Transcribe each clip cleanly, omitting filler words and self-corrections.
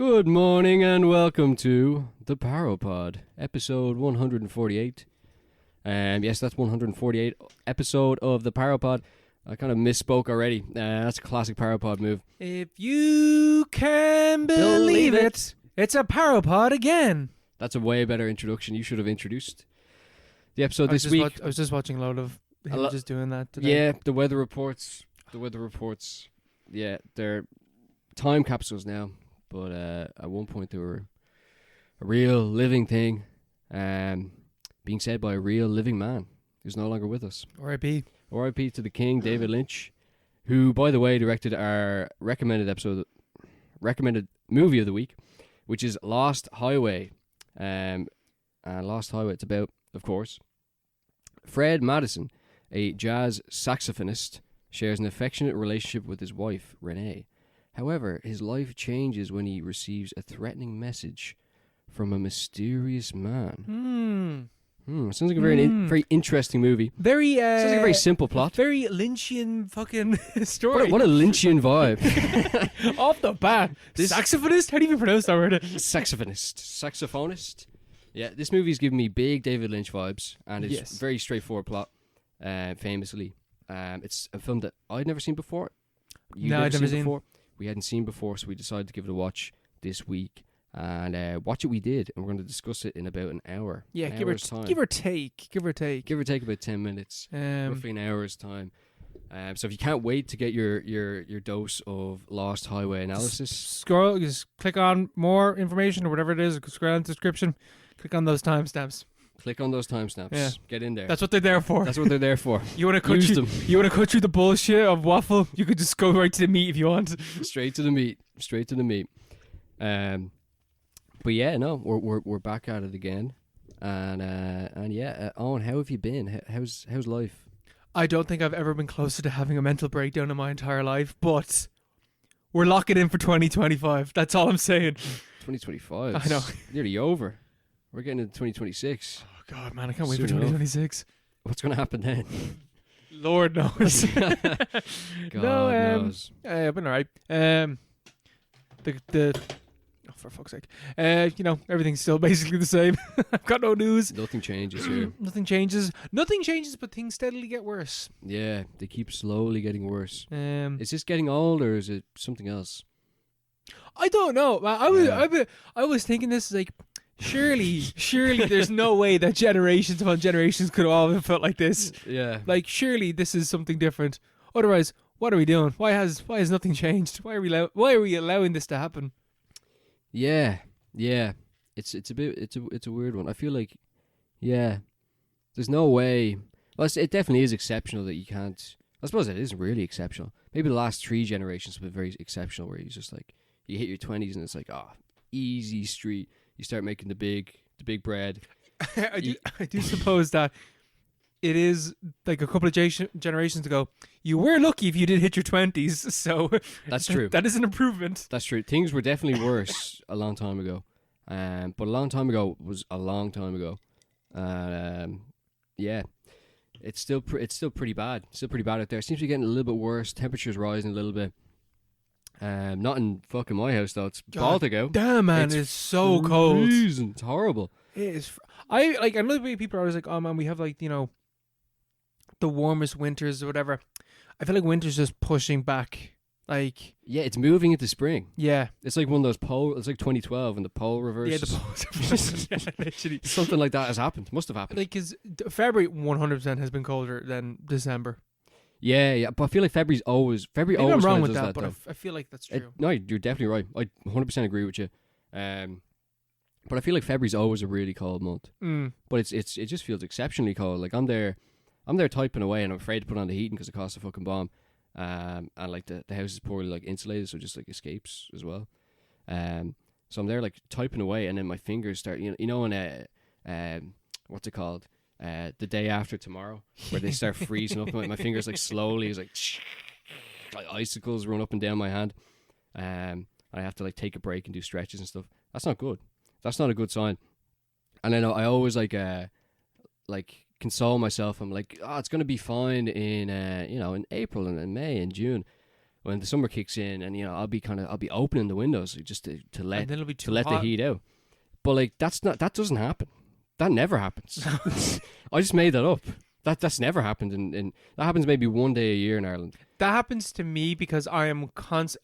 Good morning and welcome to the Paropod, episode 148. Yes, that's 148 episode of the Paropod. I kind of misspoke already. That's a classic Paropod move. If you can believe it, it's a Paropod again. That's a way better introduction. You should have introduced the episode this week. I was just watching a load of him just doing that today. Yeah, the weather reports. Yeah, they're time capsules now. But at one point they were a real living thing, being said by a real living man who's no longer with us. R.I.P. R.I.P. to the King, David Lynch, who, by the way, directed our recommended movie of the week, which is Lost Highway. And Lost Highway, it's about, of course, Fred Madison, a jazz saxophonist, shares an affectionate relationship with his wife, Renee. However, his life changes when he receives a threatening message from a mysterious man. Sounds like a very interesting movie. Sounds like a very simple plot. Very Lynchian fucking story. What a Lynchian vibe. Off the bat. Saxophonist? How do you even pronounce that word? Saxophonist. Yeah, this movie's giving me big David Lynch vibes, and it's very straightforward plot, famously. It's a film that I'd never seen before. I'd never seen before. We hadn't seen before, so we decided to give it a watch this week. And watch it we did, and we're going to discuss it in about an hour. Yeah, give or take. Give or take about 10 minutes, roughly an hour's time. So if you can't wait to get your dose of Lost Highway analysis, just click on more information or whatever it is, scroll in the description, click on those timestamps. Yeah. Get in there. That's what they're there for. You want to cut them. You want to cut through the bullshit of waffle? You could just go right to the meat if you want. Straight to the meat. But yeah, no, we're back at it again, and yeah, Owen, how have you been? How's life? I don't think I've ever been closer to having a mental breakdown in my entire life, but we're locking in for 2025. That's all I'm saying. 2025. I know. Nearly over. We're getting into 2026. Oh God, man, I can't wait for 2026. What's going to happen then? Lord knows. God knows. I've been alright. For fuck's sake. Everything's still basically the same. I've got no news. Nothing changes here. Nothing changes, but things steadily get worse. Yeah, they keep slowly getting worse. Is this getting old or is it something else? I don't know. I was thinking this is like, surely there's no way that generations upon generations could all have felt like this. Yeah. Like, surely this is something different. Otherwise, what are we doing? Why has nothing changed? Why are we allowing this to happen? Yeah. It's a weird one. I feel like, there's no way. Well, it definitely is exceptional that you can't. I suppose it isn't really exceptional. Maybe the last 3 generations have been very exceptional, where you just like you hit your 20s and it's like, easy street. You start making the big bread. I do suppose that it is like a couple of generations ago. You were lucky if you did hit your 20s, so that's true. That is an improvement. That's true. Things were definitely worse a long time ago, but a long time ago was a long time ago. Yeah, it's still pretty bad. Still pretty bad out there. It seems to be getting a little bit worse. Temperatures rising a little bit. Not in fucking my house though. It's Baltic out. Damn, man, it's so cold. It's horrible. It is. I know the way people are always like, oh man, we have like, the warmest winters or whatever. I feel like winter's just pushing back. Like, yeah, it's moving into spring. Yeah, it's like one of those it's like 2012 and the pole reverse. Yeah, the poles reverse. Yeah, literally. Something like that has happened. Must have happened. Like, because February 100% has been colder than December. Yeah, but I feel like February's always. Maybe I'm wrong with that, but I feel like that's true. No, you're definitely right. I 100% agree with you. But I feel like February's always a really cold month. But it just feels exceptionally cold. Like I'm there typing away, and I'm afraid to put on the heating because it costs a fucking bomb. And like the house is poorly like insulated, so it just like escapes as well. So I'm there like typing away, and then my fingers start. When what's it called? The day after tomorrow, where they start freezing up. My fingers like slowly is like icicles run up and down my hand. I have to like take a break and do stretches and stuff. That's not good. That's not a good sign. And then I always like console myself. I'm like, it's gonna be fine in in April and in May and June. when the summer kicks in, and I'll be opening the windows just to let And then it'll be too the hot. heat out. But like that doesn't happen. That never happens. I just made that up. That's never happened in that happens maybe one day a year in Ireland. That happens to me because I am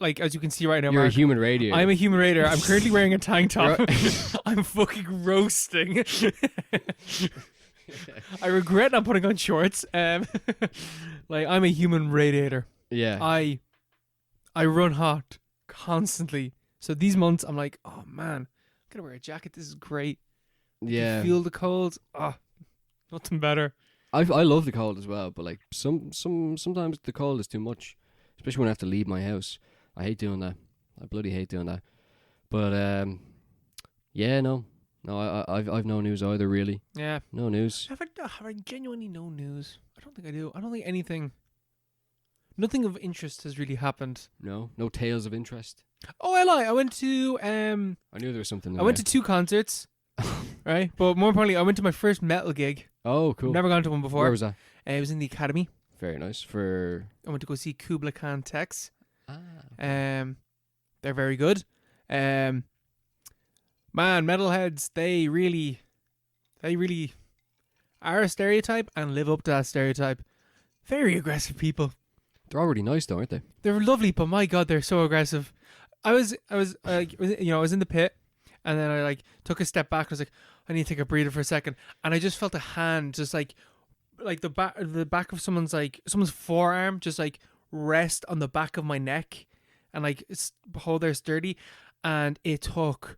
like, as you can see right now, You're Mark, a human radiator. I'm a human raider. I'm currently wearing a tank top. I'm fucking roasting. I regret not putting on shorts. Like, I'm a human radiator. Yeah. I run hot constantly. So these months I'm like, oh man, I gotta wear a jacket. This is great. Yeah. You feel the cold. Nothing better. I love the cold as well, but like sometimes the cold is too much, especially when I have to leave my house. I hate doing that. I bloody hate doing that. But yeah, no, I've no news either, really. Yeah. No news. Have I genuinely no news? I don't think I do. I don't think anything. Nothing of interest has really happened. No tales of interest. Oh, I lie. I went to I knew there was something. I went to 2 concerts. Right, but more importantly, I went to my first metal gig. Oh, cool. Never gone to one before. Where was that? It was in the Academy. Very nice. For I went to go see Kubla Khan Tex. okay. They're very good. Man, metalheads, they really are a stereotype and live up to that stereotype. Very aggressive people. They're already nice, though, aren't they? They're lovely, but my God, they're so aggressive. I was in the pit, and then I took a step back. I was like, I need to take a breather for a second, and I just felt a hand just like the back of someone's forearm just rest on the back of my neck, and hold there sturdy, and it took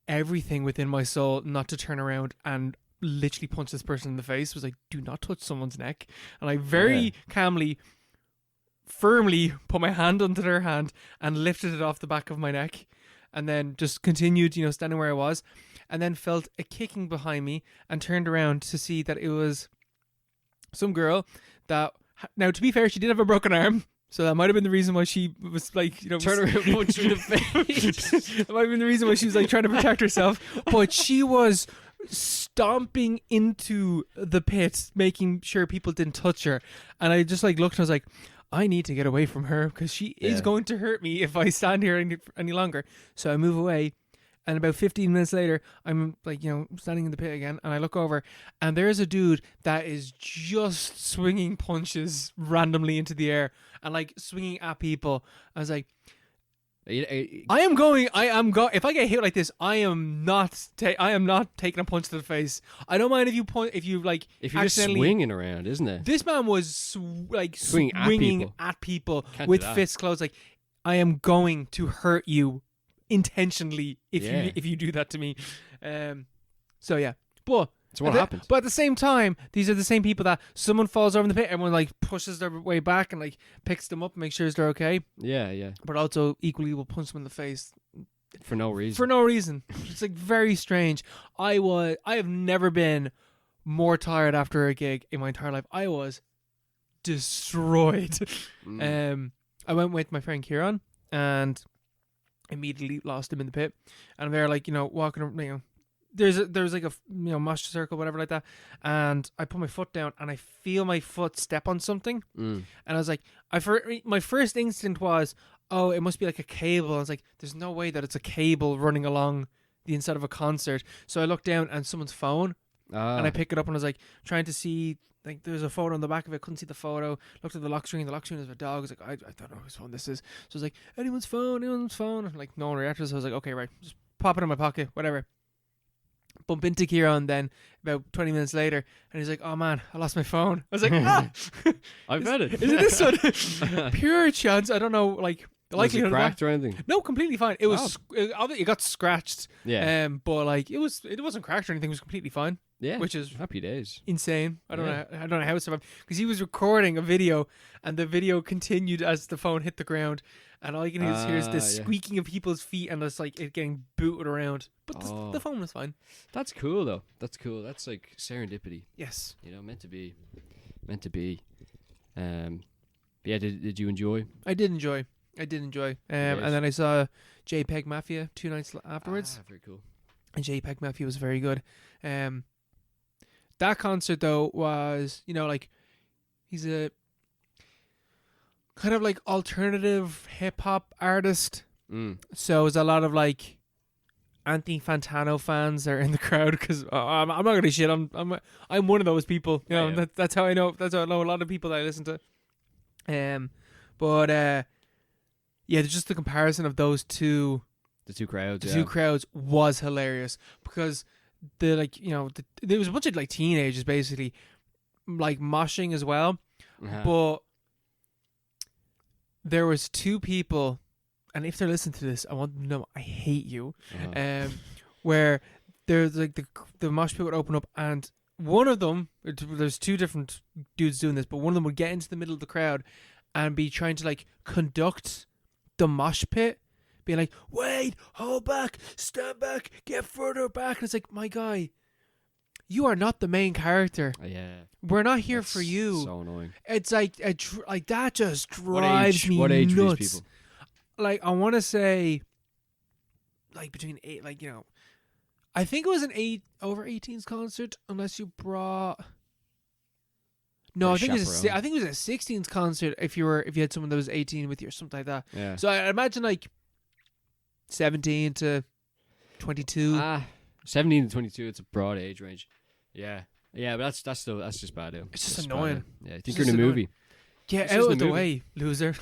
everything within my soul not to turn around and literally punch this person in the face. It was like, do not touch someone's neck, and I very calmly, firmly put my hand under their hand and lifted it off the back of my neck, and then just continued, standing where I was, and then felt a kicking behind me and turned around to see that it was some girl that, now to be fair, she did have a broken arm, so that might have been the reason why she was turn around and punch you in the face. That might have been the reason why she was trying to protect herself, but she was stomping into the pit, making sure people didn't touch her, and I just looked and I was like, I need to get away from her because she is going to hurt me if I stand here any longer. So I move away, and about 15 minutes later, I'm standing in the pit again, and I look over, and there's a dude that is just swinging punches randomly into the air and swinging at people. I was like, if I get hit like this, I am not taking a punch to the face. I don't mind if you if you're just swinging around, isn't it? This man was swinging at people with fists closed. I am going to hurt you intentionally if you do that to me. So yeah, but. So what happened? But at the same time, these are the same people that someone falls over in the pit, everyone pushes their way back and picks them up and makes sure they're okay. Yeah, yeah. But also equally will punch them in the face for no reason. It's very strange. I have never been more tired after a gig in my entire life. I was destroyed. I went with my friend Kieran and immediately lost him in the pit, and they're walking around, There's a mosh circle, whatever like that, and I put my foot down and I feel my foot step on something, and I was like, my first instinct was, oh, it must be a cable. I was like, there's no way that it's a cable running along the inside of a concert. So I looked down and someone's phone, and I pick it up and I was trying to see, there's a photo on the back of it, couldn't see the photo, looked at the lock screen is a dog. I was like, I don't know whose phone this is. So I was like, anyone's phone, and no one reacted. So I was like, okay, right, just pop it in my pocket, whatever. Bump into Kieran then about 20 minutes later, and he's like, oh man, I lost my phone. I was like, I bet it. Is it this one? Pure chance. I don't know, the likelihood was it cracked or anything? No, completely fine. It was it got scratched. Yeah. But it wasn't cracked or anything. It was completely fine. Yeah. Which is happy days. Insane. I don't know how it survived, because he was recording a video and the video continued as the phone hit the ground, and all you can hear is the squeaking of people's feet and it's it getting booted around. But the phone was fine. That's cool though. That's cool. That's serendipity. Yes. Meant to be. Yeah. Did you enjoy? I did enjoy. And then I saw JPEG Mafia 2 nights afterwards. Very cool. And JPEG Mafia was very good. That concert though was, he's a kind of like alternative hip hop artist. Mm. So it's a lot of like Anthony Fantano fans are in the crowd because I'm not gonna shit. I'm one of those people. You know, Yeah. that's how I know. That's how I know a lot of people that I listen to. But yeah, just the comparison of those two, The two crowds. the Yeah. two crowds was hilarious because there was a bunch of like teenagers basically like moshing as well, Uh-huh. but there was two people, and if they're listening to this, I want them to know I hate you. Uh-huh. Where there's like the mosh pit would open up, and one of them, there's two different dudes doing this, but one of them would get into the middle of the crowd and be trying to like conduct the mosh pit, being like, wait, hold back, stand back, get further back. And it's like, my guy, you are not the main character. Yeah. We're not here That's for you. So annoying. It's like like that just drives me What age nuts. are these people? Like, I want to say like between 8, like, you know, I think it was an over 18s concert unless you brought. No, Or I think chaperone. I think it was a 16s concert if you had someone that was 18 with you or something like that. Yeah. So I imagine like 17 to 22. 17 to 22. It's a broad age range. Yeah. Yeah, but that's just bad. Yeah. It's just That's annoying. Bad, yeah. I think It's you're in a just movie. Get it's just out a of the movie. way, loser.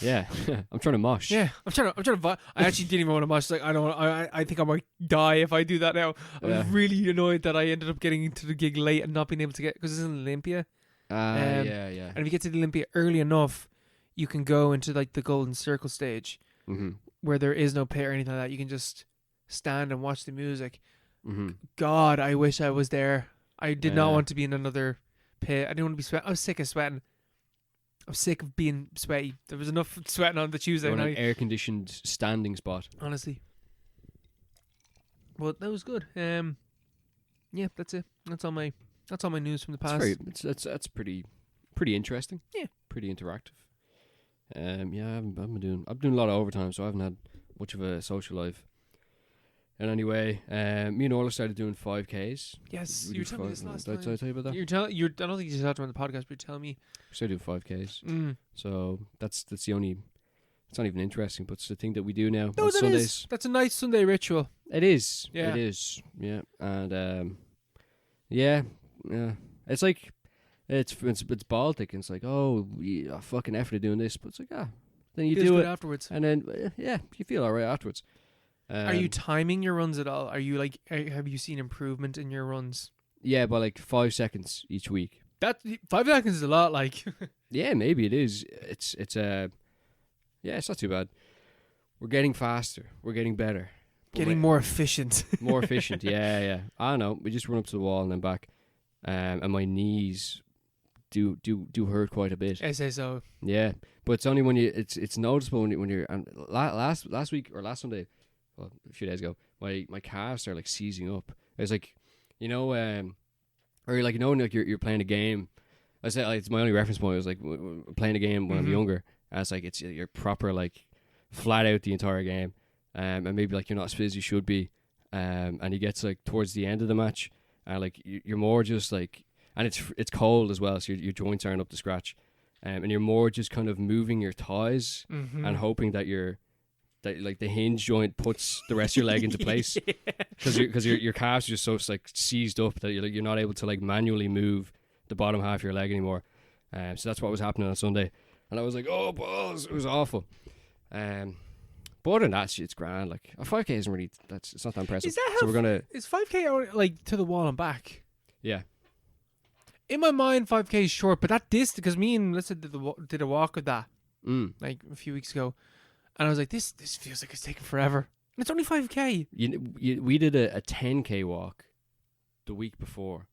Yeah. I'm trying to mosh. Yeah, I'm trying to. I actually didn't even want to mosh. Like, I don't. I think I might die if I do that now. I was Yeah. really annoyed that I ended up getting into the gig late and not being able to get, because it's in Olympia. Yeah. And if you get to the Olympia early enough, you can go into like the Golden Circle stage Mm-hmm. where there is no pit or anything like that. You can just stand and watch the music. Mm-hmm. God, I wish I was there. I did not Yeah. want to be in another pit. I didn't want to be sweating. I was sick of sweating. I was sick of being sweaty. There was enough sweating on the Tuesday You're in an night, air-conditioned standing spot. honestly. But that was good. Yeah, that's it. That's all my news from the past. That's pretty interesting. Yeah. Pretty interactive. Yeah, I've been doing a lot of overtime, so I haven't had much of a social life. And anyway, me and Orla started doing 5Ks. Yes, We you were do telling me this last Did I time. tell you about that? I don't think you just talked about the podcast, but you're telling me. We started doing 5Ks. So that's the only. It's not even interesting, but it's the thing that we do now No, on that Sundays. is. That's a nice Sunday ritual. It is. Yeah. It is. Yeah. And yeah. It's like it's Baltic, and it's like, oh, I fucking effort doing this, but it's like, then you Feels do good it afterwards. and then you feel alright afterwards. Are you timing your runs at all? Are you like? Have you seen improvement in your runs? Yeah, by like 5 seconds each week. That 5 seconds is a lot. Like, Yeah, maybe it is. It's it's not too bad. We're getting faster. We're getting better. But getting more efficient. more efficient. Yeah. I don't know. We just run up to the wall and then back, and my knees do hurt quite a bit. I say so. Yeah, but it's only when it's noticeable when you're. And last week or last Sunday, well, a few days ago, my calves are like seizing up. It's like, or like, when like you're playing a game. I said, like, it's my only reference point. It was like playing a game when I'm younger. And it's like you're proper like flat out the entire game, and maybe like you're not as fit as you should be, and you get to like towards the end of the match, and like you're more just like, and it's cold as well, so your joints aren't up to scratch, and you're more just kind of moving your thighs and hoping that like the hinge joint puts the rest of your leg into place, because your calves are just so like seized up that you're not able to like manually move the bottom half of your leg anymore. So that's what was happening on Sunday. And I was like, oh, balls. It was awful. But other than that, it's grand. Like, a 5K isn't really, it's not that impressive. Is that so how we're going to, is 5K like to the wall and back? yeah. In my mind, 5K is short, but that distance, because me and Melissa did a walk of that like a few weeks ago, and I was like, this feels like it's taking forever. And it's only 5K. We did a 10K walk the week before.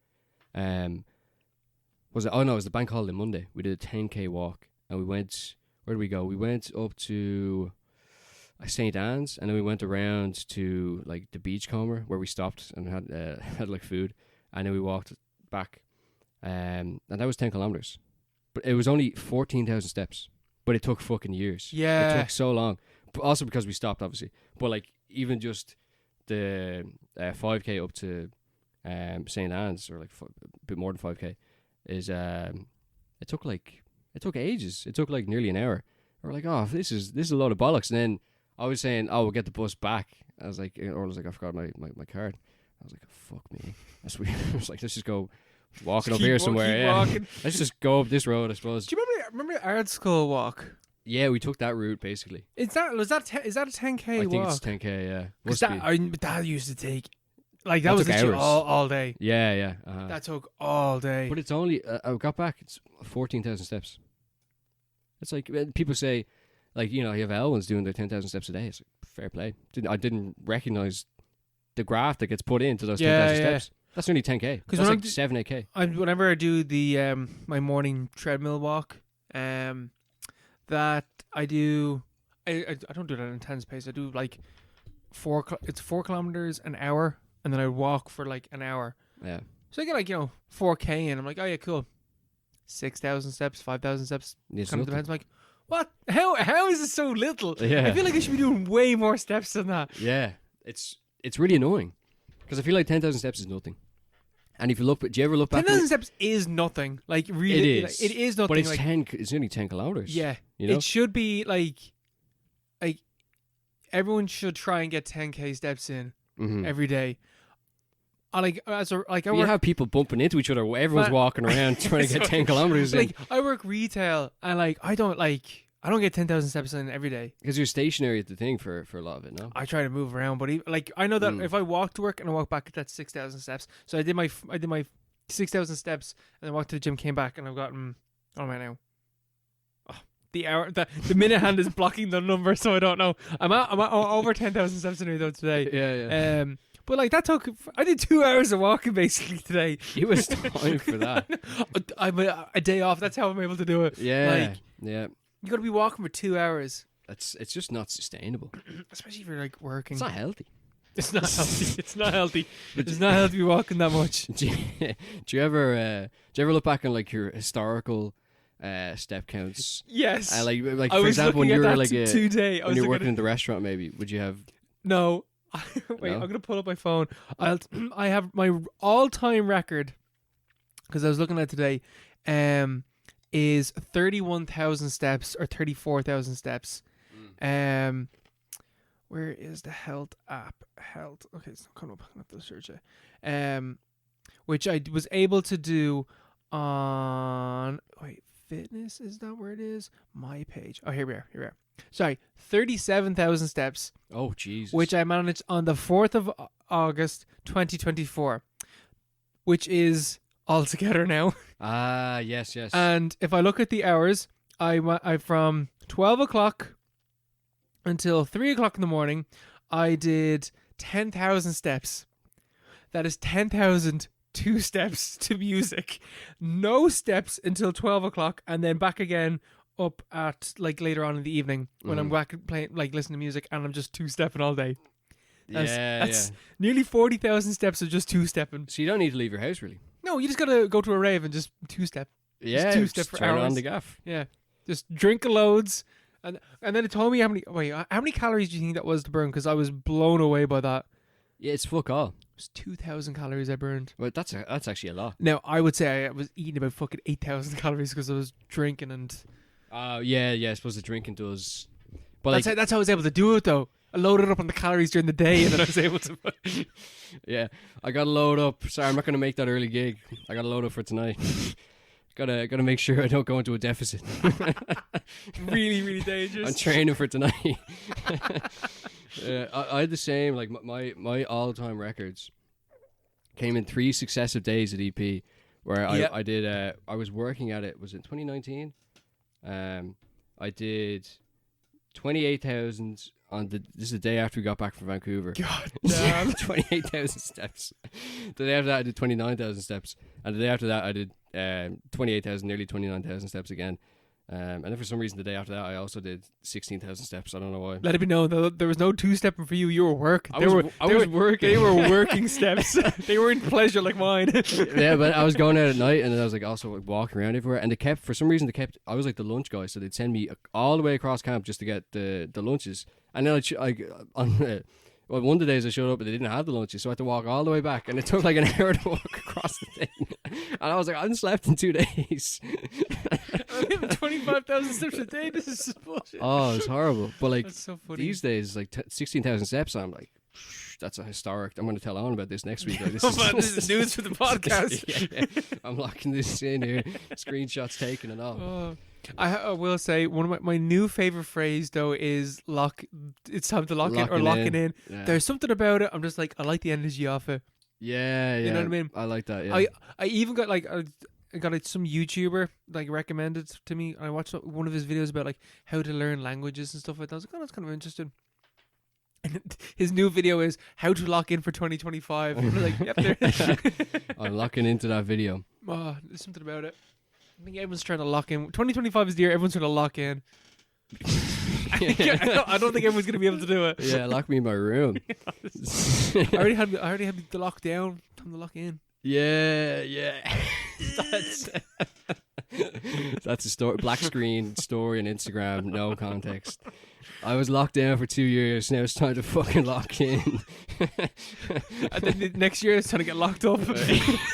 Was it? Oh, no, it was the bank holiday Monday. We did a 10K walk, and we went, where did we go? We went up to St. Anne's, and then we went around to like the beachcomber where we stopped and had like food, and then we walked back, and that was 10 kilometers, but it was only 14,000 steps, but it took fucking years. Yeah. It took so long, but also because we stopped, obviously. But like even just the 5K up to St. Anne's, or like a bit more than 5K, is it It took ages. It took like nearly an hour. We're like, oh, this is a load of bollocks. And then I was saying, oh, we'll get the bus back. I was like, I forgot my card. I was like, oh, fuck me. That's weird. I was like, let's just go walking up here somewhere. Yeah. Walking. Let's just go up this road, I suppose. Do you remember Art School walk? Yeah, we took that route basically. Is that a 10K walk? I think it's 10K. Yeah, because that used to take like that was hours. all day. Yeah. That took all day. But it's only I got back. It's 14,000 steps. It's like people say, like you have Elwins doing their 10,000 steps a day. It's like, fair play. I didn't recognize the graph that gets put into those 10,000 steps. That's only 10K. Because that's like 7-8K. Whenever I do the my morning treadmill walk, that I do, I don't do that at an intense pace. I do like 4 kilometers an hour, and then I walk for like an hour. Yeah. So I get like 4K, and I'm like, oh yeah, cool. 6,000 steps, 5,000 steps. Kind of depends. I'm like, what? How is it so little? Yeah. I feel like I should be doing way more steps than that. Yeah. It's really annoying because I feel like 10,000 steps is nothing. And if you look, do you ever look back? 10,000 steps is nothing. Like really, it is. It is nothing. But it's like, it's only 10 kilometers. Yeah. You know? It should be like everyone should try and get 10K steps in every day. You have people bumping into each other. Everyone's walking around trying to get 10 kilometers in. Like I work retail, and like I don't get 10,000 steps in every day because you're stationary at the thing for a lot of it. No, I try to move around, but I know that if I walk to work and I walk back, that's 6,000 steps. So I did my 6,000 steps, and I walked to the gym, came back, and I've gotten now. The hour, the minute hand is blocking the number, so I don't know. I'm over 10,000 steps in though today. Yeah. But like I did 2 hours of walking basically today. It was time for that. I'm a day off. That's how I'm able to do it. Yeah. You got to be walking for 2 hours. It's just not sustainable, especially if you're like working. It's not healthy. It's not healthy. It's not healthy. It's not healthy to be walking that much. Do you ever look back on like your historical step counts? Yes. Like for example, when you were like today, when you're working in the restaurant, maybe would you have? No. Wait, I'm gonna pull up my phone. I have my all-time record because I was looking at today. Is 31,000 steps or 34,000 steps. Where is the health app? Health. Okay, it's not coming up. I have to search it. Which I was able to do on fitness. Is that where it is? My page. Oh, here we are. Sorry, 37,000 steps. Oh, Jesus. Which I managed on the 4th of August, 2024, which is all together now. Ah, yes. And if I look at the hours, I from 12 o'clock until 3 o'clock in the morning, I did 10,000 steps. That is 10,002 steps to music. No steps until 12 o'clock, and then back again up at like later on in the evening when I'm back playing, like listening to music, and I'm just 2-stepping all day. That's nearly 40,000 steps of just 2-stepping. So you don't need to leave your house really. No, you just gotta go to a rave and just 2-step. Yeah, just 2-step for turn hours. on the gaff. Yeah, just drink loads, and then it told me how many calories do you think that was to burn? Because I was blown away by that. Yeah, it's fuck all. It was 2,000 calories I burned. Well, that's actually a lot. Now I would say I was eating about fucking 8,000 calories because I was drinking and. Yeah. I suppose the drinking does. But that's how I was able to do it though. I loaded up on the calories during the day, and then I was able to. Yeah, I got to load up. Sorry, I'm not going to make that early gig. I got to load up for tonight. Gotta make sure I don't go into a deficit. Really, really dangerous. I'm training for tonight. I had the same. Like my all-time records came in 3 successive days at EP, where I did. I was working at it. Was it 2019? I did 28,000 on this is the day after we got back from Vancouver. God damn. 28,000 steps. The day after that I did 29,000 steps, and the day after that I did 28,000, nearly 29,000 steps again. And then for some reason the day after that I also did 16,000 steps. I don't know why. Let it be known that there was no 2-stepping for you. You were working. I was working. They were working steps. They weren't pleasure like mine. Yeah, but I was going out at night, and then I was like also like walking around everywhere. And for some reason I was like the lunch guy, so they'd send me all the way across camp just to get the lunches. And then one of the days I showed up and they didn't have the lunches, so I had to walk all the way back, and it took like an hour to walk across the thing. And I was like, I haven't slept in 2 days. 25,000 steps a day. This is just bullshit. Oh, it's horrible. But like That's so funny. these days, like 16,000 steps, I'm like, that's a historic. I'm going to tell Alan about this next week. Like, Oh, man, this is news for the podcast. yeah. I'm locking this in here. Screenshots taken and all. Oh. I will say one of my new favorite phrase though is lock. It's time to lock it or locking in. Yeah. There's something about it. I'm just like I like the energy of it. Yeah, You know what I mean? I like that. Yeah. I even got like I got like some YouTuber like recommended to me. I watched one of his videos about like how to learn languages and stuff like that. I was like, oh, that's kind of interesting. And his new video is how to lock in for 2025. And I'm like, yep, there. I'm locking into that video. Oh, there's something about it. I think everyone's trying to lock in. 2025 is the year everyone's trying to lock in. I don't think everyone's going to be able to do it. Yeah, lock me in my room. I already had the lockdown. Time to lock in. Yeah. That's a story. Black screen story on Instagram. No context. I was locked down for 2 years. Now it's time to fucking lock in. And then next year it's time to get locked up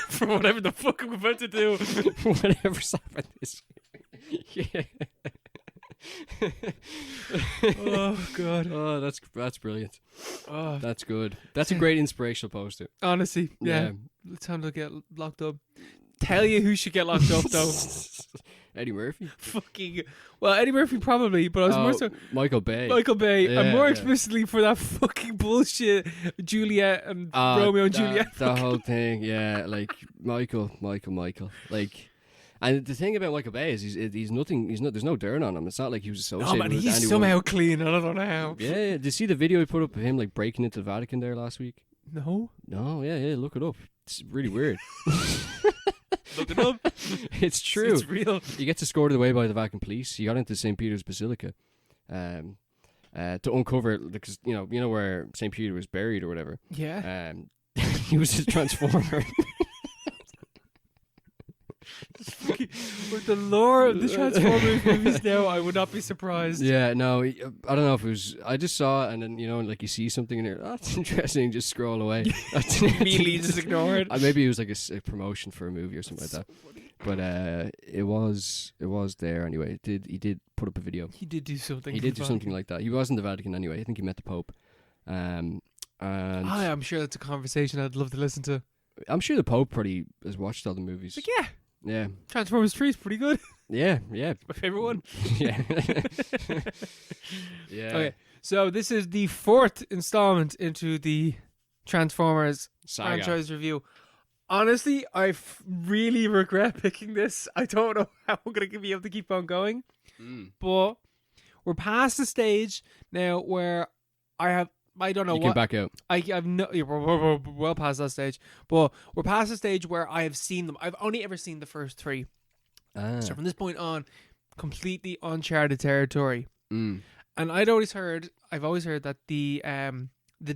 for whatever the fuck I'm about to do. Whatever's happened this year. Yeah. Oh god. Oh, that's brilliant. Oh, That's good. That's a great inspirational poster. honestly, yeah. It's time to get locked up. Tell you who should get locked up though. Eddie Murphy. Well, Eddie Murphy probably, but I was more so Michael Bay. Michael Bay, and Yeah, more yeah. explicitly for that fucking bullshit Juliet and Romeo and Juliet. The whole thing, yeah. Like Michael. Like, and the thing about Michael Bay is he's nothing. There's no dirt on him. It's not like he was associated Oh man, with he's anyone. somehow clean. I don't know how. Yeah. Did you see the video he put up of him like breaking into the Vatican there last week? No, No. Yeah. Look it up. It's really weird. look it up. It's true. It's real. He gets escorted away by the Vatican police. He got into St. Peter's Basilica, to uncover because you know where St. Peter was buried or whatever. Yeah. He was a transformer. With the lore of the Transformers movies now, I would not be surprised. Yeah, no, I don't know if it was. I just saw it, and then like you see something in there. Oh, that's interesting. Just scroll away. Immediately just ignore it. Maybe it was like a promotion for a movie or something like that. But it was there anyway. He did put up a video. He did do something. He did do something like that. He was in the Vatican anyway. I think he met the Pope. And I'm sure that's a conversation I'd love to listen to. I'm sure the Pope probably has watched all the movies. Like, yeah, Yeah. Transformers 3 is pretty good. Yeah. My favorite one. Yeah. Yeah. Okay, so this is the 4th installment into the Transformers Saga. franchise review. Honestly, I really regret picking this. I don't know how I'm going to be able to keep on going. But we're past the stage now where I don't know You what. can back out. I've no. Yeah, we're well past that stage, but we're past the stage where I have seen them. I've only ever seen the first 3, so from this point on, completely uncharted territory. And I've always heard that the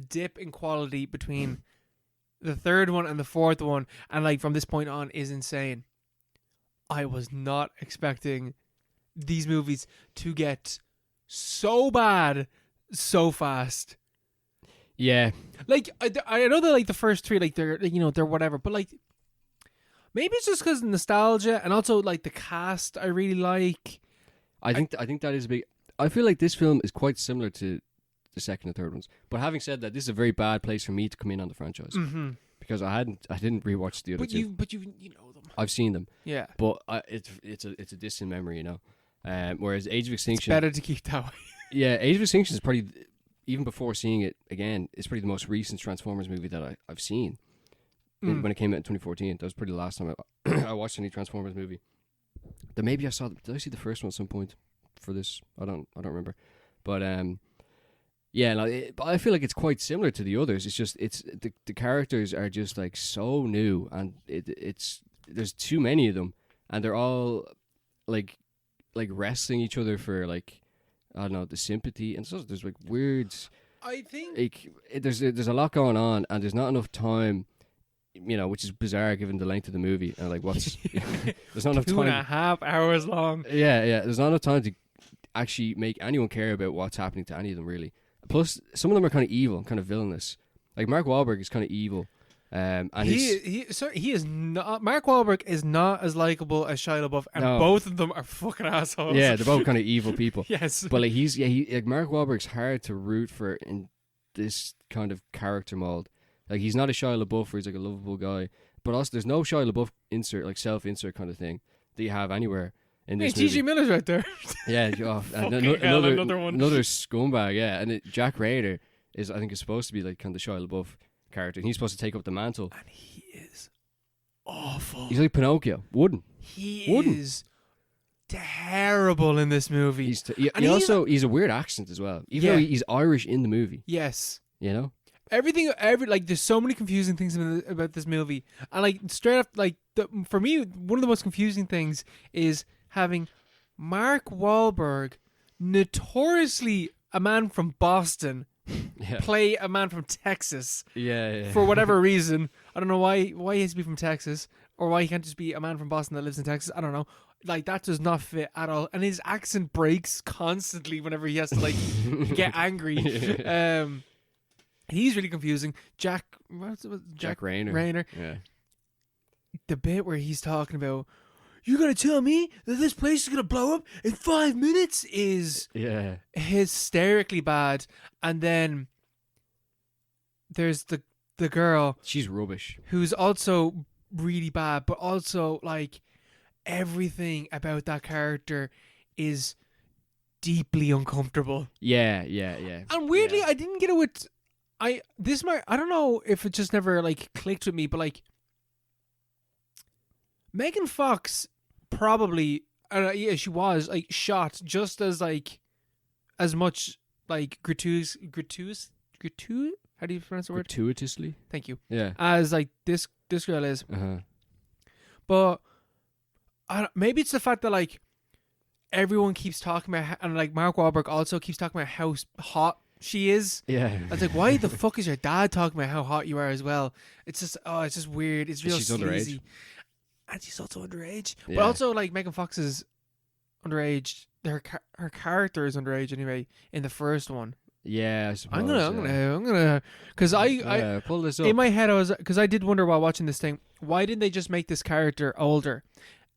dip in quality between the 3rd one and the 4th one, and like from this point on, is insane. I was not expecting these movies to get so bad so fast. Yeah. Like I know that like the first 3, like they're whatever, but like maybe it's just because nostalgia and also like the cast I really like. I think that is a big. I feel like this film is quite similar to the second and third ones. But having said that, this is a very bad place for me to come in on the franchise because I didn't rewatch the other two. But you know them. I've seen them. Yeah. But it's a distant memory, you know. Whereas Age of Extinction, It's better to keep that way. Yeah, Age of Extinction is probably, even before seeing it again, it's probably the most recent Transformers movie that I've seen. When it came out in 2014, that was probably the last time I watched any Transformers movie. Then maybe I saw. Did I see the first one at some point for this? I don't remember. But yeah, but I feel like it's quite similar to the others. It's just the characters are just like so new, and it's there's too many of them, and they're all like wrestling each other for like, I don't know, the sympathy, and so there's like weird. I think like there's a lot going on, and there's not enough time. You know, which is bizarre given the length of the movie and like what's there's not enough time. 2.5 hours long. Yeah. There's not enough time to actually make anyone care about what's happening to any of them, really. Plus, some of them are kind of evil, kind of villainous. Like Mark Wahlberg is kind of evil. And he is not. Mark Wahlberg is not as likable as Shia LaBeouf, and both of them are fucking assholes. Yeah, they're both kind of evil people. Yes, but like like Mark Wahlberg's hard to root for in this kind of character mold. Like he's not a Shia LaBeouf where he's like a lovable guy, but also there's no Shia LaBeouf self-insert kind of thing that you have anywhere in this movie. T.J. Miller's right there. Yeah, another one. Another scumbag. Yeah, and Jack Rayner is supposed to be like kind of the Shia LaBeouf character. And he's supposed to take up the mantle, and he is awful. He's like Pinocchio. He is terrible in this movie. He's a weird accent as well, even though he's Irish in the movie. Yes, you know. There's so many confusing things about this movie, and like straight up, like for me, one of the most confusing things is having Mark Wahlberg, notoriously a man from Boston, play a man from Texas. Yeah. For whatever reason, I don't know why he has to be from Texas, or why he can't just be a man from Boston that lives in Texas. I don't know. Like that does not fit at all, and his accent breaks constantly whenever he has to like get angry. He's really confusing. Jack Rayner. Yeah. The bit where he's talking about, you're going to tell me that this place is going to blow up in 5 minutes is hysterically bad. And then there's the girl. She's rubbish. Who's also really bad, but also like everything about that character is deeply uncomfortable. Yeah. And weirdly, I didn't get it with... I don't know if it just never like clicked with me, but like Megan Fox probably she was like shot just as like as much like gratuitous how do you pronounce the word? Gratuitously. Thank you. Yeah. As like this girl is. But maybe it's the fact that like everyone keeps talking about, and like Mark Wahlberg also keeps talking about how hot she is. Yeah. I was like, why the fuck is your dad talking about how hot you are as well? It's just weird. It's real she's sleazy. Underage. And she's also underage. Yeah. But also like Megan Fox is underage. Her character is underage anyway in the first one. Yeah, I suppose. I'm gonna because I pull this up. in my head because I did wonder while watching this thing, why didn't they just make this character older?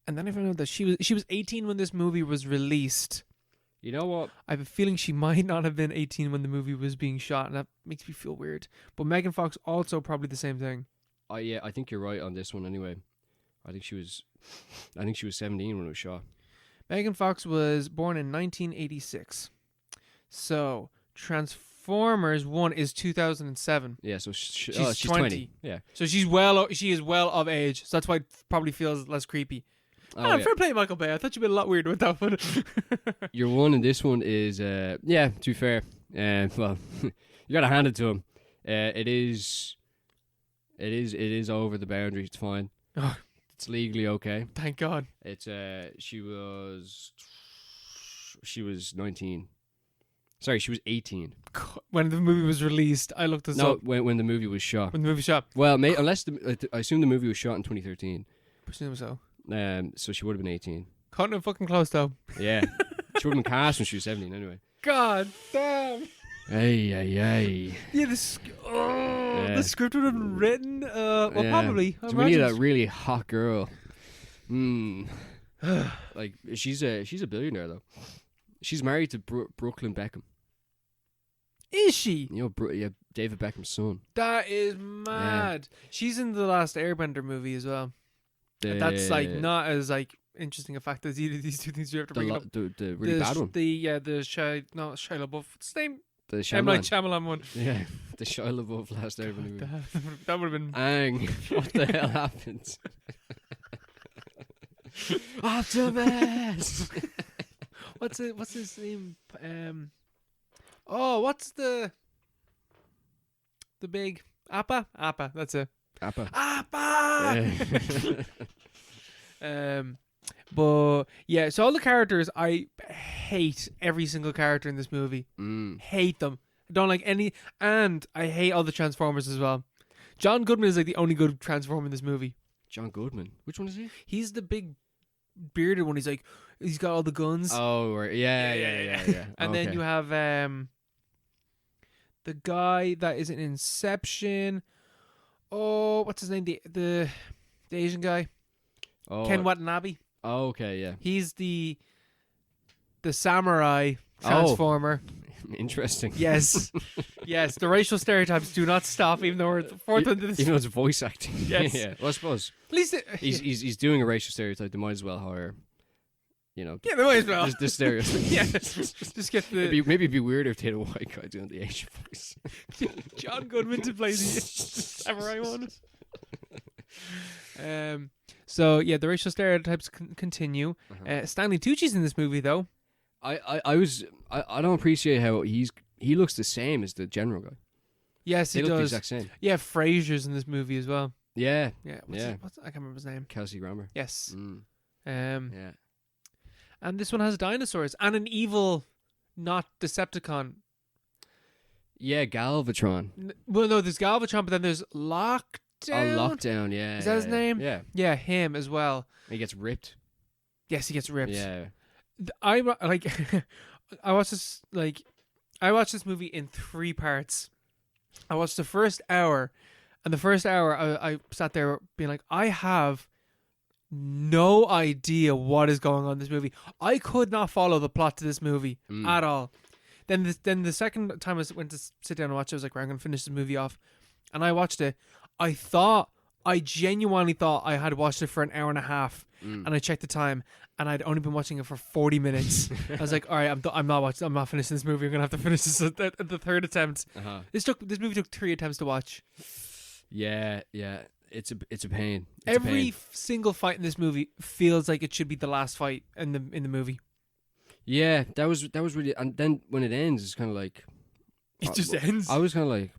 And then I found out that she was 18 when this movie was released. You know what? I have a feeling she might not have been 18 when the movie was being shot, and that makes me feel weird. But Megan Fox also probably the same thing. I think you're right on this one anyway. I think she was 17 when it was shot. Megan Fox was born in 1986. So Transformers 1 is 2007. Yeah, so she's 20. Yeah. So she is well of age. So that's why it probably feels less creepy. Fair play, Michael Bay. I thought you'd be a lot weirder with that one. Your one in this one is, to be fair, well, you gotta hand it to him. It is over the boundary. It's fine. Oh. It's legally okay. Thank God. It's she was 19. Sorry, she was 18 when the movie was released. I looked this up. No, when the movie was shot. When the movie was shot. Well, unless I assume the movie was shot in 2013. Presume so. So she would have been 18. Cutting it fucking close though. Yeah, she would have been cast when she was 17 anyway. God damn. Hey. Yeah, the script would have been written. Probably. So we need a really hot girl. Like she's a billionaire though. She's married to Brooklyn Beckham. Is she? You know, David Beckham's son. That is mad. Yeah. She's in the last Airbender movie as well. That's like not as like interesting a fact as either of these two things you have to bring up. The really bad one. The Shia LaBeouf. What's the name? The Shyamalan one. Yeah, the Shia LaBeouf last Airbender movie. That would have been. Ang. What the hell happened? Optimus. What's his name? What's the big Appa? That's it. Appa. But yeah, so all the characters, I hate every single character in this movie. Hate them. I don't like any, and I hate all the Transformers as well. John Goodman is like the only good Transformer in this movie. John Goodman? Which one is he? He's the big bearded one. He's got all the guns. Oh, right. Yeah. And then you have the guy that is in Inception. Oh, what's his name? The Asian guy, Oh, Ken Watanabe. oh, okay, yeah. He's the samurai transformer. Interesting. Yes, yes. The racial stereotypes do not stop, even though we're the fourth one to this. Even though it's voice acting. Yes. Yeah. Well, I suppose At least he's doing a racial stereotype. They might as well hire, yeah, they might as well. this stereotype. Yeah, just get the Maybe it'd be weird if they had a white guy doing the Asian voice. John Goodman to play the samurai one. So yeah, the racial stereotypes continue. Stanley Tucci's in this movie though. I don't appreciate how he looks the same as the general guy. Yes, he They look the does. exact same. Yeah, Fraser's in this movie as well. Yeah. Yeah, Yeah. I can't remember his name. Kelsey Grammer. Yes. Mm. Yeah. Yeah. And this one has dinosaurs and an evil, not Decepticon. Yeah, Galvatron. Well, no, there's Galvatron, but then there's Lockdown. Oh, Lockdown, yeah. Is that his name? Yeah. Yeah, him as well. He gets ripped. Yes, he gets ripped. Yeah. I like. I watched this movie in 3 parts. I watched the first hour, and the first hour I sat there being like, I have no idea what is going on in this movie. I could not follow the plot to this movie at all. Then the second time I went to sit down and watch it, I was like, right, I'm going to finish this movie off. And I watched it. I genuinely thought I had watched it for an hour and a half. And I checked the time, and I'd only been watching it for 40 minutes. I was like, all right, I'm not finishing this movie. I'm going to have to finish this at the third attempt. Uh-huh. This movie took 3 attempts to watch. Yeah, yeah. It's a pain. Every single fight in this movie feels like it should be the last fight in the movie. Yeah, that was really. And then when it ends, it's kind of like It just ends. I was kind of like,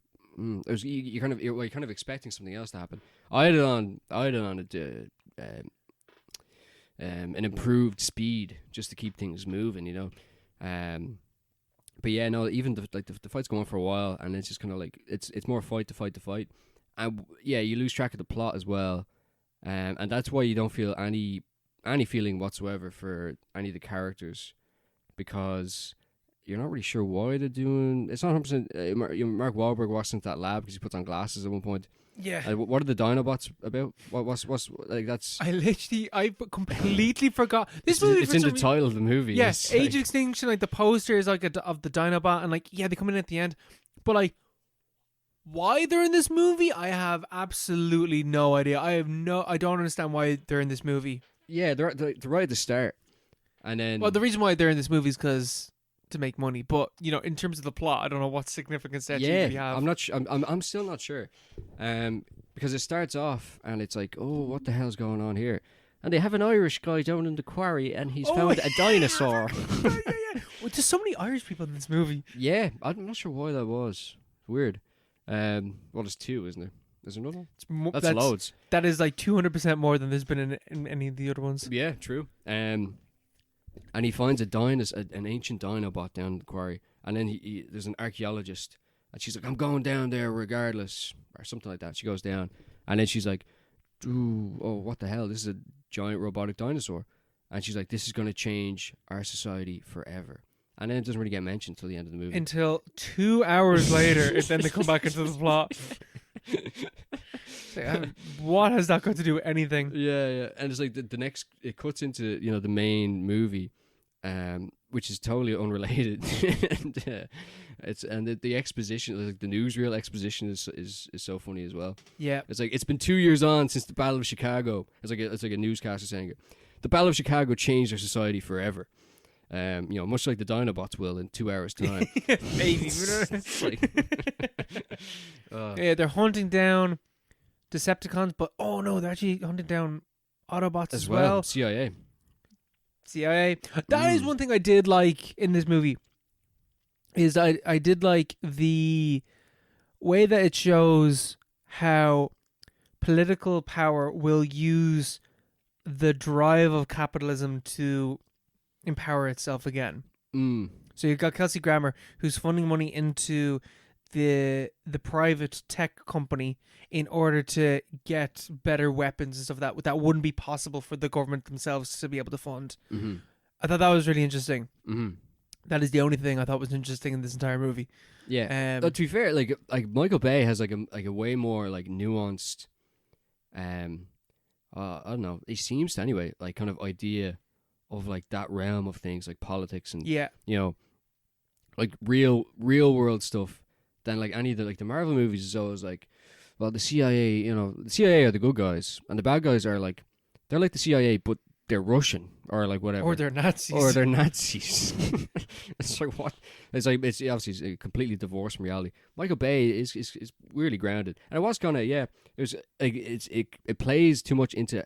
it was you're kind of expecting something else to happen. I had it on an improved speed just to keep things moving, you know. But yeah, no, even the fight's going on for a while, and it's just kind of like it's more fight to fight, and yeah, you lose track of the plot as well, and that's why you don't feel any feeling whatsoever for any of the characters, because you're not really sure why they're doing. It's not 100%. Mark Wahlberg walks into that lab because he puts on glasses at one point. Yeah. What are the Dinobots about? What's like that's? I completely forgot. This movie. It's in the title of the movie. Yes, Age of Extinction. Like the poster is like of the Dinobot, and like yeah, they come in at the end, but like why they're in this movie, I have absolutely no idea. I don't understand why they're in this movie. Yeah, they're right at the start, and then well, the reason why they're in this movie is because to make money. But you know, in terms of the plot, I don't know what significance that really have. I'm not. I'm still not sure, because it starts off and it's like, oh, what the hell's going on here? And they have an Irish guy down in the quarry, and he's found a dinosaur. yeah. Well, there's so many Irish people in this movie. Yeah, I'm not sure why that was. It's weird. Well, there's 2, isn't there? There's another one? That's loads. That is like 200% more than there's been in any of the other ones. Yeah, true. And he finds an ancient Dinobot down the quarry, and then there's an archaeologist, and she's like, I'm going down there regardless, or something like that. She goes down, and then she's like, ooh, oh, what the hell? This is a giant robotic dinosaur. And she's like, this is going to change our society forever. And then it doesn't really get mentioned until the end of the movie. Until 2 hours later, then they come back into the plot. What has that got to do with anything? Yeah. And it's like the next, it cuts into, you know, the main movie, which is totally unrelated. And the exposition, like the newsreel exposition is so funny as well. Yeah. It's like, it's been 2 years on since the Battle of Chicago. It's like a newscaster saying it. The Battle of Chicago changed our society forever. You know, much like the Dinobots will in 2 hours' time. Maybe. Yeah, they're hunting down Decepticons, but oh no, they're actually hunting down Autobots as well. CIA. That is one thing I did like in this movie. Is I did like the way that it shows how political power will use the drive of capitalism to empower itself again. So you've got Kelsey Grammer, who's funding money into the private tech company in order to get better weapons and stuff that wouldn't be possible for the government themselves to be able to fund. I thought that was really interesting. That is the only thing I thought was interesting in this entire movie. Yeah. But to be fair, like Michael Bay has like a way more like nuanced, I don't know. He seems to anyway, like kind of idea of like that realm of things, like politics and Yeah. you know, like real world stuff. Than like any of the Marvel movies is always like, well, the CIA, you know, the CIA are the good guys, and the bad guys are like, they're like the CIA, but they're Russian or like whatever, Or they're Nazis. or they're Nazis. It's like what? It's like it's obviously completely divorced from reality. Michael Bay is weirdly grounded, and it was kind of it was like it plays too much into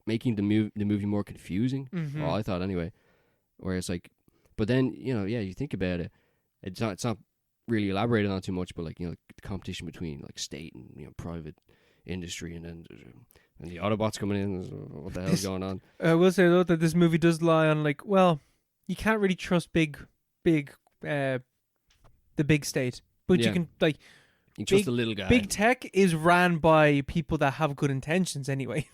making the movie more confusing. Mm-hmm. Well, I thought anyway. Where it's like, but then you think about it, it's not really elaborated on too much, but like the competition between like state and private industry, and then and the Autobots coming in. What the hell's going on? I will say though that this movie does lie on like, well, you can't really trust the big state, but you can like. You trust the little guy. Big tech is ran by people that have good intentions anyway.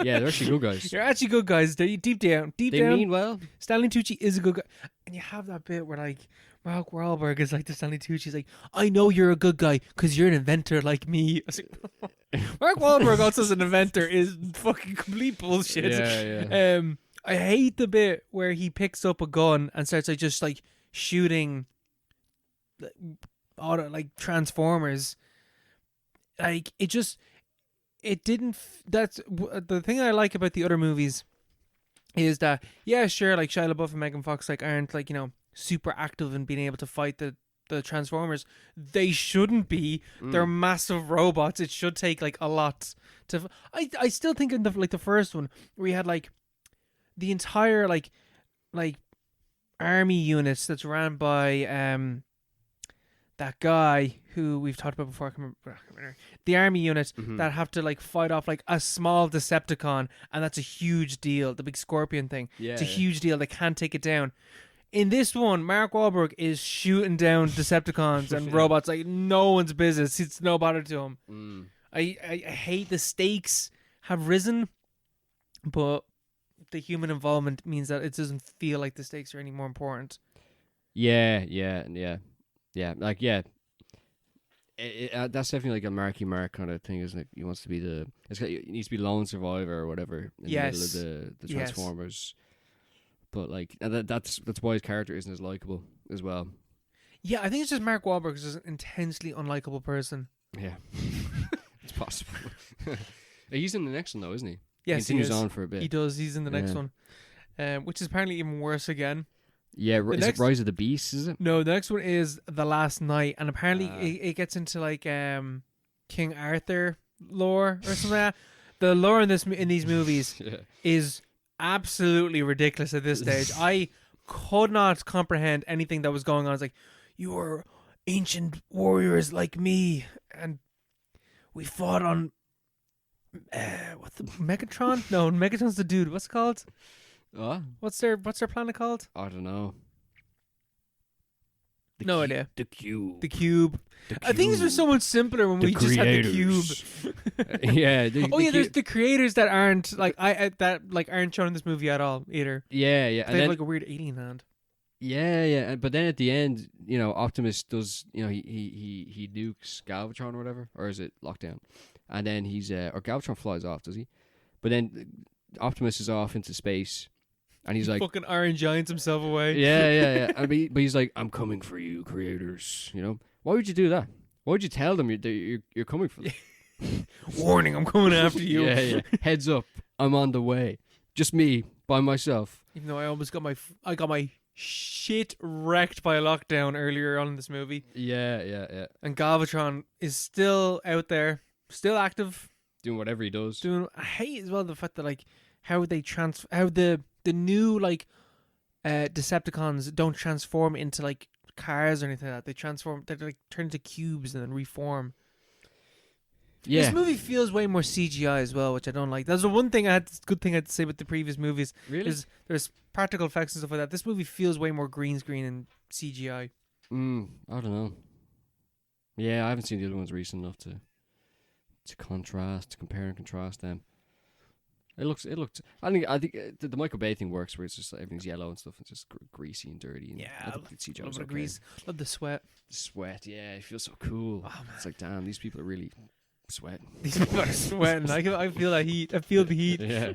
Yeah, they're actually good guys. They're actually good guys. They deep down. They mean well. Stanley Tucci is a good guy, and you have that bit where like Mark Wahlberg is like to Stanley Tucci. He's like, "I know you're a good guy because you're an inventor like me." I was like, Mark Wahlberg also as an inventor is fucking complete bullshit. Yeah. I hate the bit where he picks up a gun and starts like just like shooting like Transformers. Like it didn't. That's the thing I like about the other movies is that sure, like Shia LaBeouf and Megan Fox like aren't like super active in being able to fight the Transformers. They shouldn't be. They're massive robots. It should take like a lot to. I still think in the first one where we had like the entire like army units that's ran by that guy who we've talked about before. I can't remember. The army units that have to like fight off like a small Decepticon, and that's a huge deal. The big scorpion thing. Yeah, it's a huge deal. They can't take it down. In this one, Mark Wahlberg is shooting down Decepticons and robots like no one's business. It's no bother to him. I hate the stakes have risen, but the human involvement means that it doesn't feel like the stakes are any more important. Yeah. Like that's definitely like a Marky Mark kind of thing. Isn't it? He wants to be it needs to be lone survivor or whatever in the middle of the Transformers. But like that's why his character isn't as likable as well. Yeah, I think it's just Mark Wahlberg is an intensely unlikable person. Yeah, it's possible. He's in the next one though, isn't he? Yes, he continues on for a bit. He does. He's in the next one, which is apparently even worse again. Yeah, is it Rise of the Beast? Is it? No, the next one is The Last Night, and apparently it gets into like King Arthur lore or something like that. The lore in these movies is absolutely ridiculous at this stage. I could not comprehend anything that was going on. It's like, you are ancient warriors like me, and we fought on what's the Megatron? No, Megatron's the dude. What's it called? What's their planet called? I don't know. No idea. The Cube. The Cube. I think this was so much simpler when we just had the Cube. There's the creators that aren't like aren't shown in this movie at all either. Yeah. They have like a weird alien hand. Yeah. But then at the end, Optimus does, he nukes Galvatron or whatever, or is it Lockdown? And then or Galvatron flies off, does he? But then Optimus is off into space. And he's like, fucking Iron Giants himself away. Yeah. But he's like, I'm coming for you, creators. Why would you do that? Why would you tell them you're coming for them? Warning, I'm coming after you. Yeah. Heads up, I'm on the way. Just me by myself. Even though I almost got my shit wrecked by a lockdown earlier on in this movie. Yeah. And Galvatron is still out there, still active, doing whatever he does. I hate as well the fact that like how they how the new like Decepticons don't transform into like cars or anything like that. They like turn into cubes and then reform. Yeah. This movie feels way more CGI as well, which I don't like. That's the one thing good thing I had to say about the previous movies. Really? There's practical effects and stuff like that. This movie feels way more green screen and CGI. I don't know. Yeah, I haven't seen the other ones recent enough to compare and contrast them. It looked. I think the Michael Bay thing works, where it's just like, everything's yellow and stuff, and just greasy and dirty. And Yeah, I think the CGI was love okay. grease. Love the sweat. The sweat, yeah, it feels so cool. Oh, man. It's like, damn, these people are really sweating. These people are sweating. I feel that heat. I feel the heat. Yeah.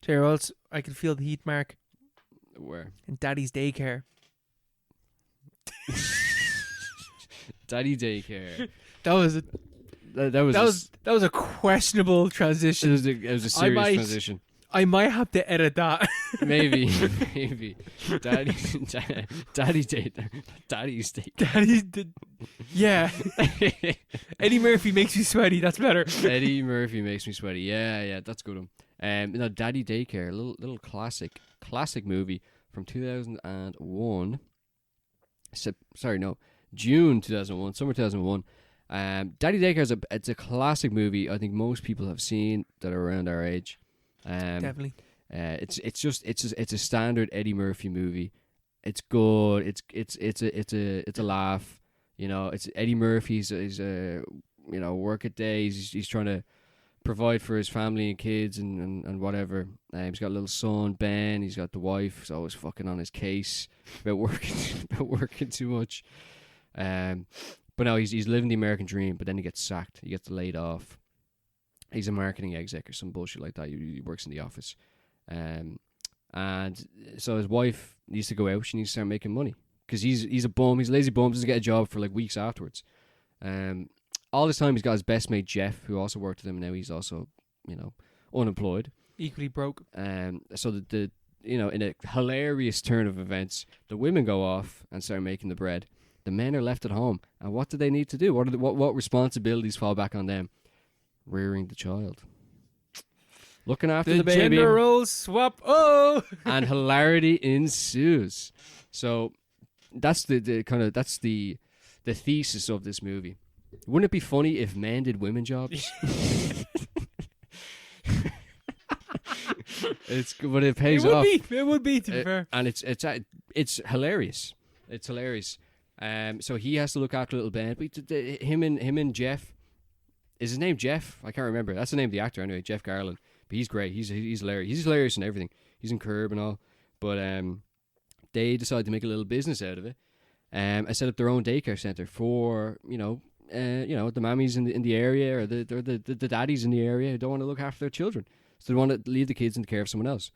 Tell you what else, I can feel the heat, Mark. Where? In Daddy's daycare. Daddy daycare. That was a questionable transition. It was a serious transition. I might have to edit that. Maybe. Daddy's date. Yeah. Eddie Murphy makes me sweaty. That's better. Eddie Murphy makes me sweaty. Yeah, that's a good one. Daddy Daycare, little classic movie from 2001. June 2001, summer 2001. Daddy Daycare it's a classic movie. I think most people have seen that are around our age. Definitely. It's a standard Eddie Murphy movie. It's good. It's a laugh. You know, it's Eddie Murphy's work at day. He's trying to provide for his family and kids and whatever. He's got a little son, Ben. He's got the wife. He's always fucking on his case about working too much. But no, he's living the American dream. But then he gets sacked. He gets laid off. He's a marketing exec or some bullshit like that. He works in the office. And so his wife needs to go out. She needs to start making money because he's a bum. He's a lazy bum. Doesn't get a job for like weeks afterwards. All this time he's got his best mate Jeff, who also worked with him. And now he's also unemployed, equally broke. So the in a hilarious turn of events, the women go off and start making the bread. The men are left at home, and what do they need to do? What responsibilities fall back on them? Rearing the child, looking after the baby. Gender roles swap. Oh, and hilarity ensues. So that's the thesis of this movie. Wouldn't it be funny if men did women jobs? But it pays off. It would be to be fair. And it's hilarious. It's hilarious. So he has to look after little Ben. But him and Jeff. Is his name Jeff? I can't remember. That's the name of the actor anyway, Jeff Garland. But he's great. He's hilarious. He's hilarious in everything. He's in Curb and all. But they decided to make a little business out of it. And set up their own daycare center for the mammies in the area or the daddies in the area who don't want to look after their children. So they want to leave the kids in the care of someone else.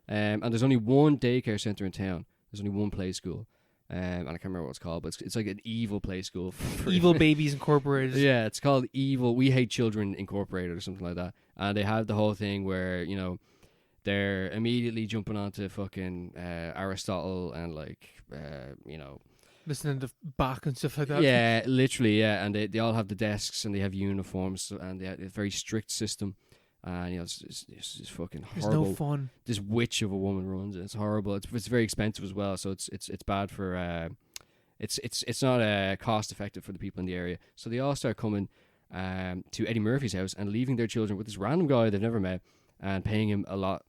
And there's only one daycare center in town. There's only one play school. And I can't remember what it's called, but it's like an evil play school. Evil Babies Incorporated. Yeah, it's called Evil We Hate Children Incorporated or something like that. And they have the whole thing where, they're immediately jumping onto fucking Aristotle and listening to Bach and stuff like that. Yeah, literally, yeah. And they all have the desks and they have uniforms and they have a very strict system. And it's fucking horrible. There's no fun. This witch of a woman runs it. It's horrible. It's very expensive as well. So it's bad for it's not cost effective for the people in the area. So they all start coming to Eddie Murphy's house and leaving their children with this random guy they've never met and paying him a lot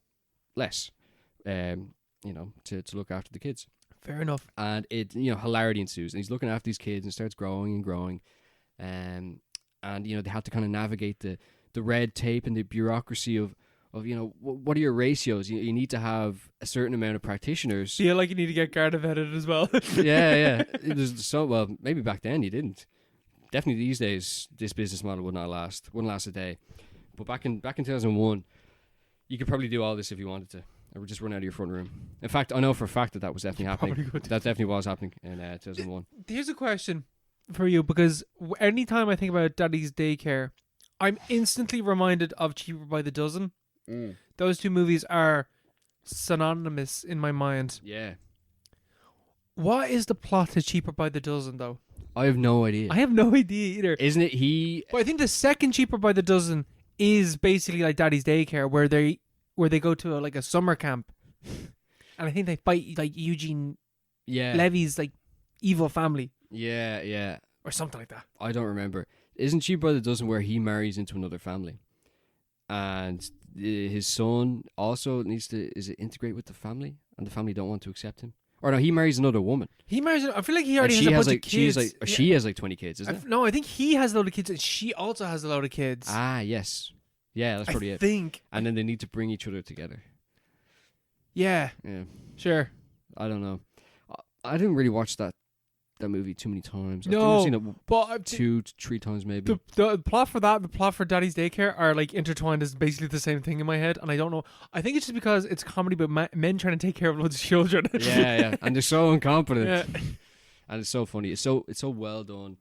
less, to look after the kids. Fair enough. And hilarity ensues. And he's looking after these kids and starts growing and growing, and they have to kind of navigate the red tape and the bureaucracy of what are your ratios? You need to have a certain amount of practitioners. Feel like you need to get Garda vetted as well. yeah. Maybe back then you didn't. Definitely these days, this business model wouldn't last a day. But back in 2001, you could probably do all this if you wanted to. Or just run out of your front room. In fact, I know for a fact that was definitely happening. That definitely was happening in 2001. Here's a question for you, because anytime I think about Daddy's Daycare, I'm instantly reminded of Cheaper by the Dozen. Those two movies are synonymous in my mind. Yeah. What is the plot to Cheaper by the Dozen, though? I have no idea. I have no idea either. Isn't it But I think the second Cheaper by the Dozen is basically like Daddy's Daycare, where they go to a summer camp, and I think they fight like Eugene Levy's like evil family. Yeah. Or something like that. I don't remember. Isn't Cheap Brother Dozen where he marries into another family? And his son also needs to integrate with the family, and the family don't want to accept him? Or no, he marries another woman. I feel like he already has a bunch of kids. She has like 20 kids, isn't it? No, I think he has a load of kids, and she also has a load of kids. Ah, yes. Yeah, that's probably I it. think. And then they need to bring each other together. Yeah. Yeah. Sure. I don't know. I didn't really watch that movie too many times. No, I've seen it but 2-3 times maybe. the plot for that, the plot for Daddy's Daycare are like intertwined as basically the same thing in my head, and I don't know. I think it's just because it's comedy about men trying to take care of loads of children. yeah, and they're so incompetent, Yeah. and it's so funny. It's so well done.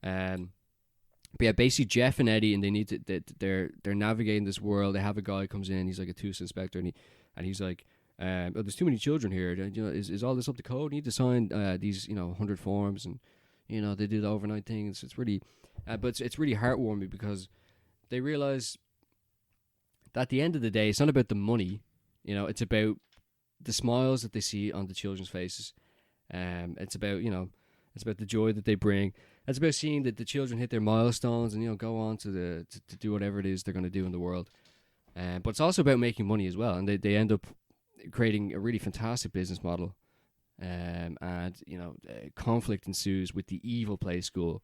But yeah, basically Jeff and Eddie, and they need to. They're navigating this world. They have a guy comes in. He's like a TUS inspector, and he's like, oh, there's too many children here. You know, is all this up to code? You need to sign these 100 forms, and they do the overnight thing. It's really, but it's really heartwarming because they realize that at the end of the day, it's not about the money. It's about the smiles that they see on the children's faces. It's about it's about the joy that they bring. It's about seeing that the children hit their milestones and go on to do whatever it is they're going to do in the world. But it's also about making money as well, and they end up creating a really fantastic business model. And conflict ensues with the evil play school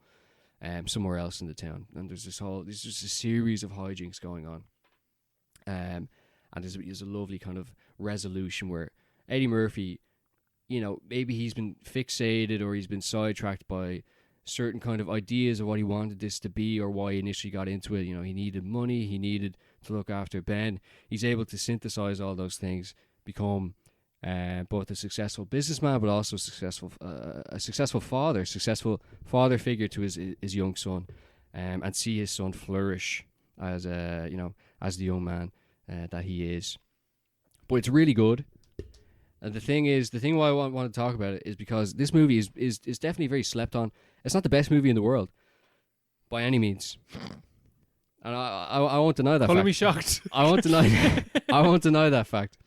somewhere else in the town, and there's just a series of hijinks going on. And there's a lovely kind of resolution where Eddie Murphy, maybe he's been fixated or he's been sidetracked by certain kind of ideas of what he wanted this to be or why he initially got into it. He needed money, he needed to look after Ben. He's able to synthesize all those things, become both a successful businessman, but also a successful father figure to his young son, and see his son flourish as as the young man that he is. But it's really good. And the thing why I want to talk about it is because this movie is definitely very slept on. It's not the best movie in the world, by any means. And I won't deny that Calling fact. me shocked. I won't deny that fact.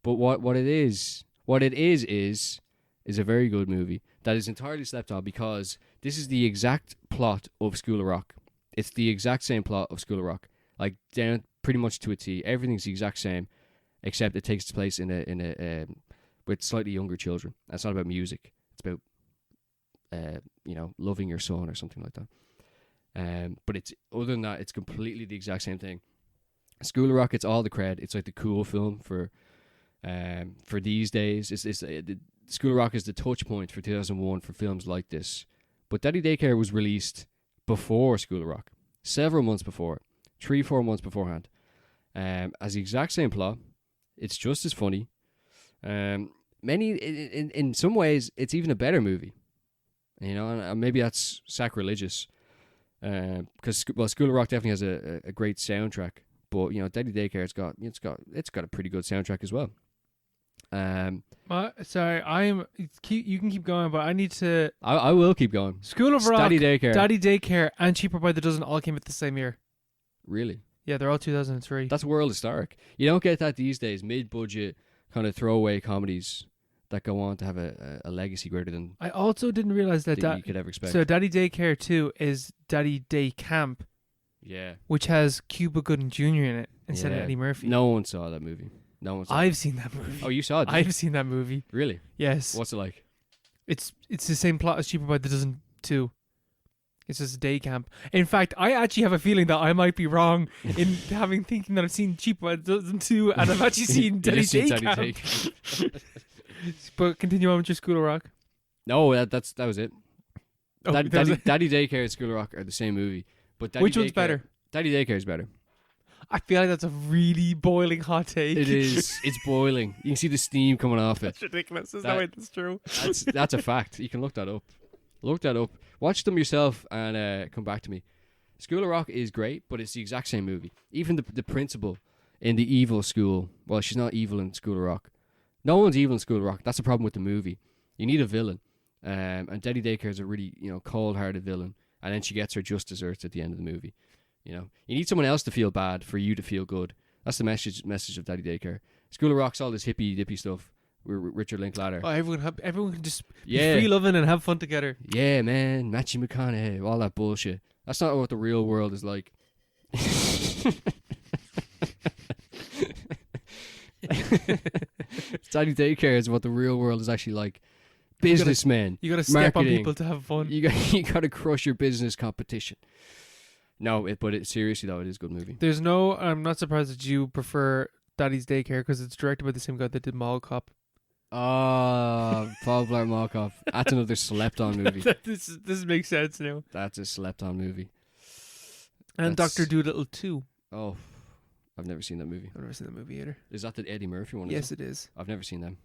But what it is a very good movie that is entirely slept on because this is the exact plot of School of Rock. It's the exact same plot of School of Rock, like down pretty much to a T. Everything's the exact same, except it takes place in a with slightly younger children. It's not about music. It's about loving your son or something like that. But it's other than that, it's completely the exact same thing. School of Rock, it's all the cred. It's like the cool film for these days. It's School of Rock is the touch point for 2001 for films like this. But Daddy Daycare was released before School of Rock, several months before it, 3-4 months beforehand. As the exact same plot, it's just as funny. In some ways, it's even a better movie. And maybe that's sacrilegious. Because School of Rock definitely has a great soundtrack, but Daddy Daycare it's got a pretty good soundtrack as well. Sorry, you can keep going, but I need to. I will keep going. School of Rock, Daddy Daycare, and Cheaper by the Dozen all came out the same year. Really? Yeah, they're all 2003. That's world historic. You don't get that these days. Mid-budget kind of throwaway comedies that go on to have a legacy greater than. I also didn't realize that you could ever expect. So Daddy Daycare 2 is Daddy Day Camp. Yeah. Which has Cuba Gooding Jr. in it instead of Eddie Murphy. No one saw that movie. I've seen that movie. Oh, you saw it? I've seen that movie. Really? Yes. What's it like? It's the same plot as Cheaper by the Dozen 2. It's just a day camp. In fact, I actually have a feeling that I might be wrong in thinking that I've seen Cheaper by the Dozen 2 and I've actually seen Daddy Day Camp. But continue on with your School of Rock. No, that was it. Oh, Daddy Daycare and School of Rock are the same movie, but which one's better? Daddy Daycare is better. I feel like that's a really boiling hot take. It is. It's boiling. You can see the steam coming off it. That's ridiculous. There's no way that's true. That's a fact. You can look that up. Watch them yourself and come back to me. School of Rock is great, but it's the exact same movie. Even the principal in the evil school. Well, she's not evil in School of Rock. No one's evil in School of Rock. That's the problem with the movie. You need a villain. And Daddy Daycare is a really cold-hearted villain. And then she gets her just desserts at the end of the movie. You need someone else to feel bad for you to feel good. That's the message of Daddy Daycare. School of Rock's all this hippie dippy stuff with Richard Linklater. Oh, everyone can just be free loving and have fun together. Yeah, man, Matthew McConaughey, all that bullshit. That's not what the real world is like. Daddy Daycare is what the real world is actually like. Businessmen. You gotta step on people to have fun. You gotta crush your business competition. No, seriously though, it is a good movie. There's no. I'm not surprised that you prefer Daddy's Daycare because it's directed by the same guy that did Mall Cop. Oh, Paul Blart Mall Cop. That's another slept-on movie. This makes sense now. That's a slept-on movie. And Dr. Dolittle 2. Oh, I've never seen that movie. I've never seen that movie either. Is that the Eddie Murphy one? Yes, it is. I've never seen them.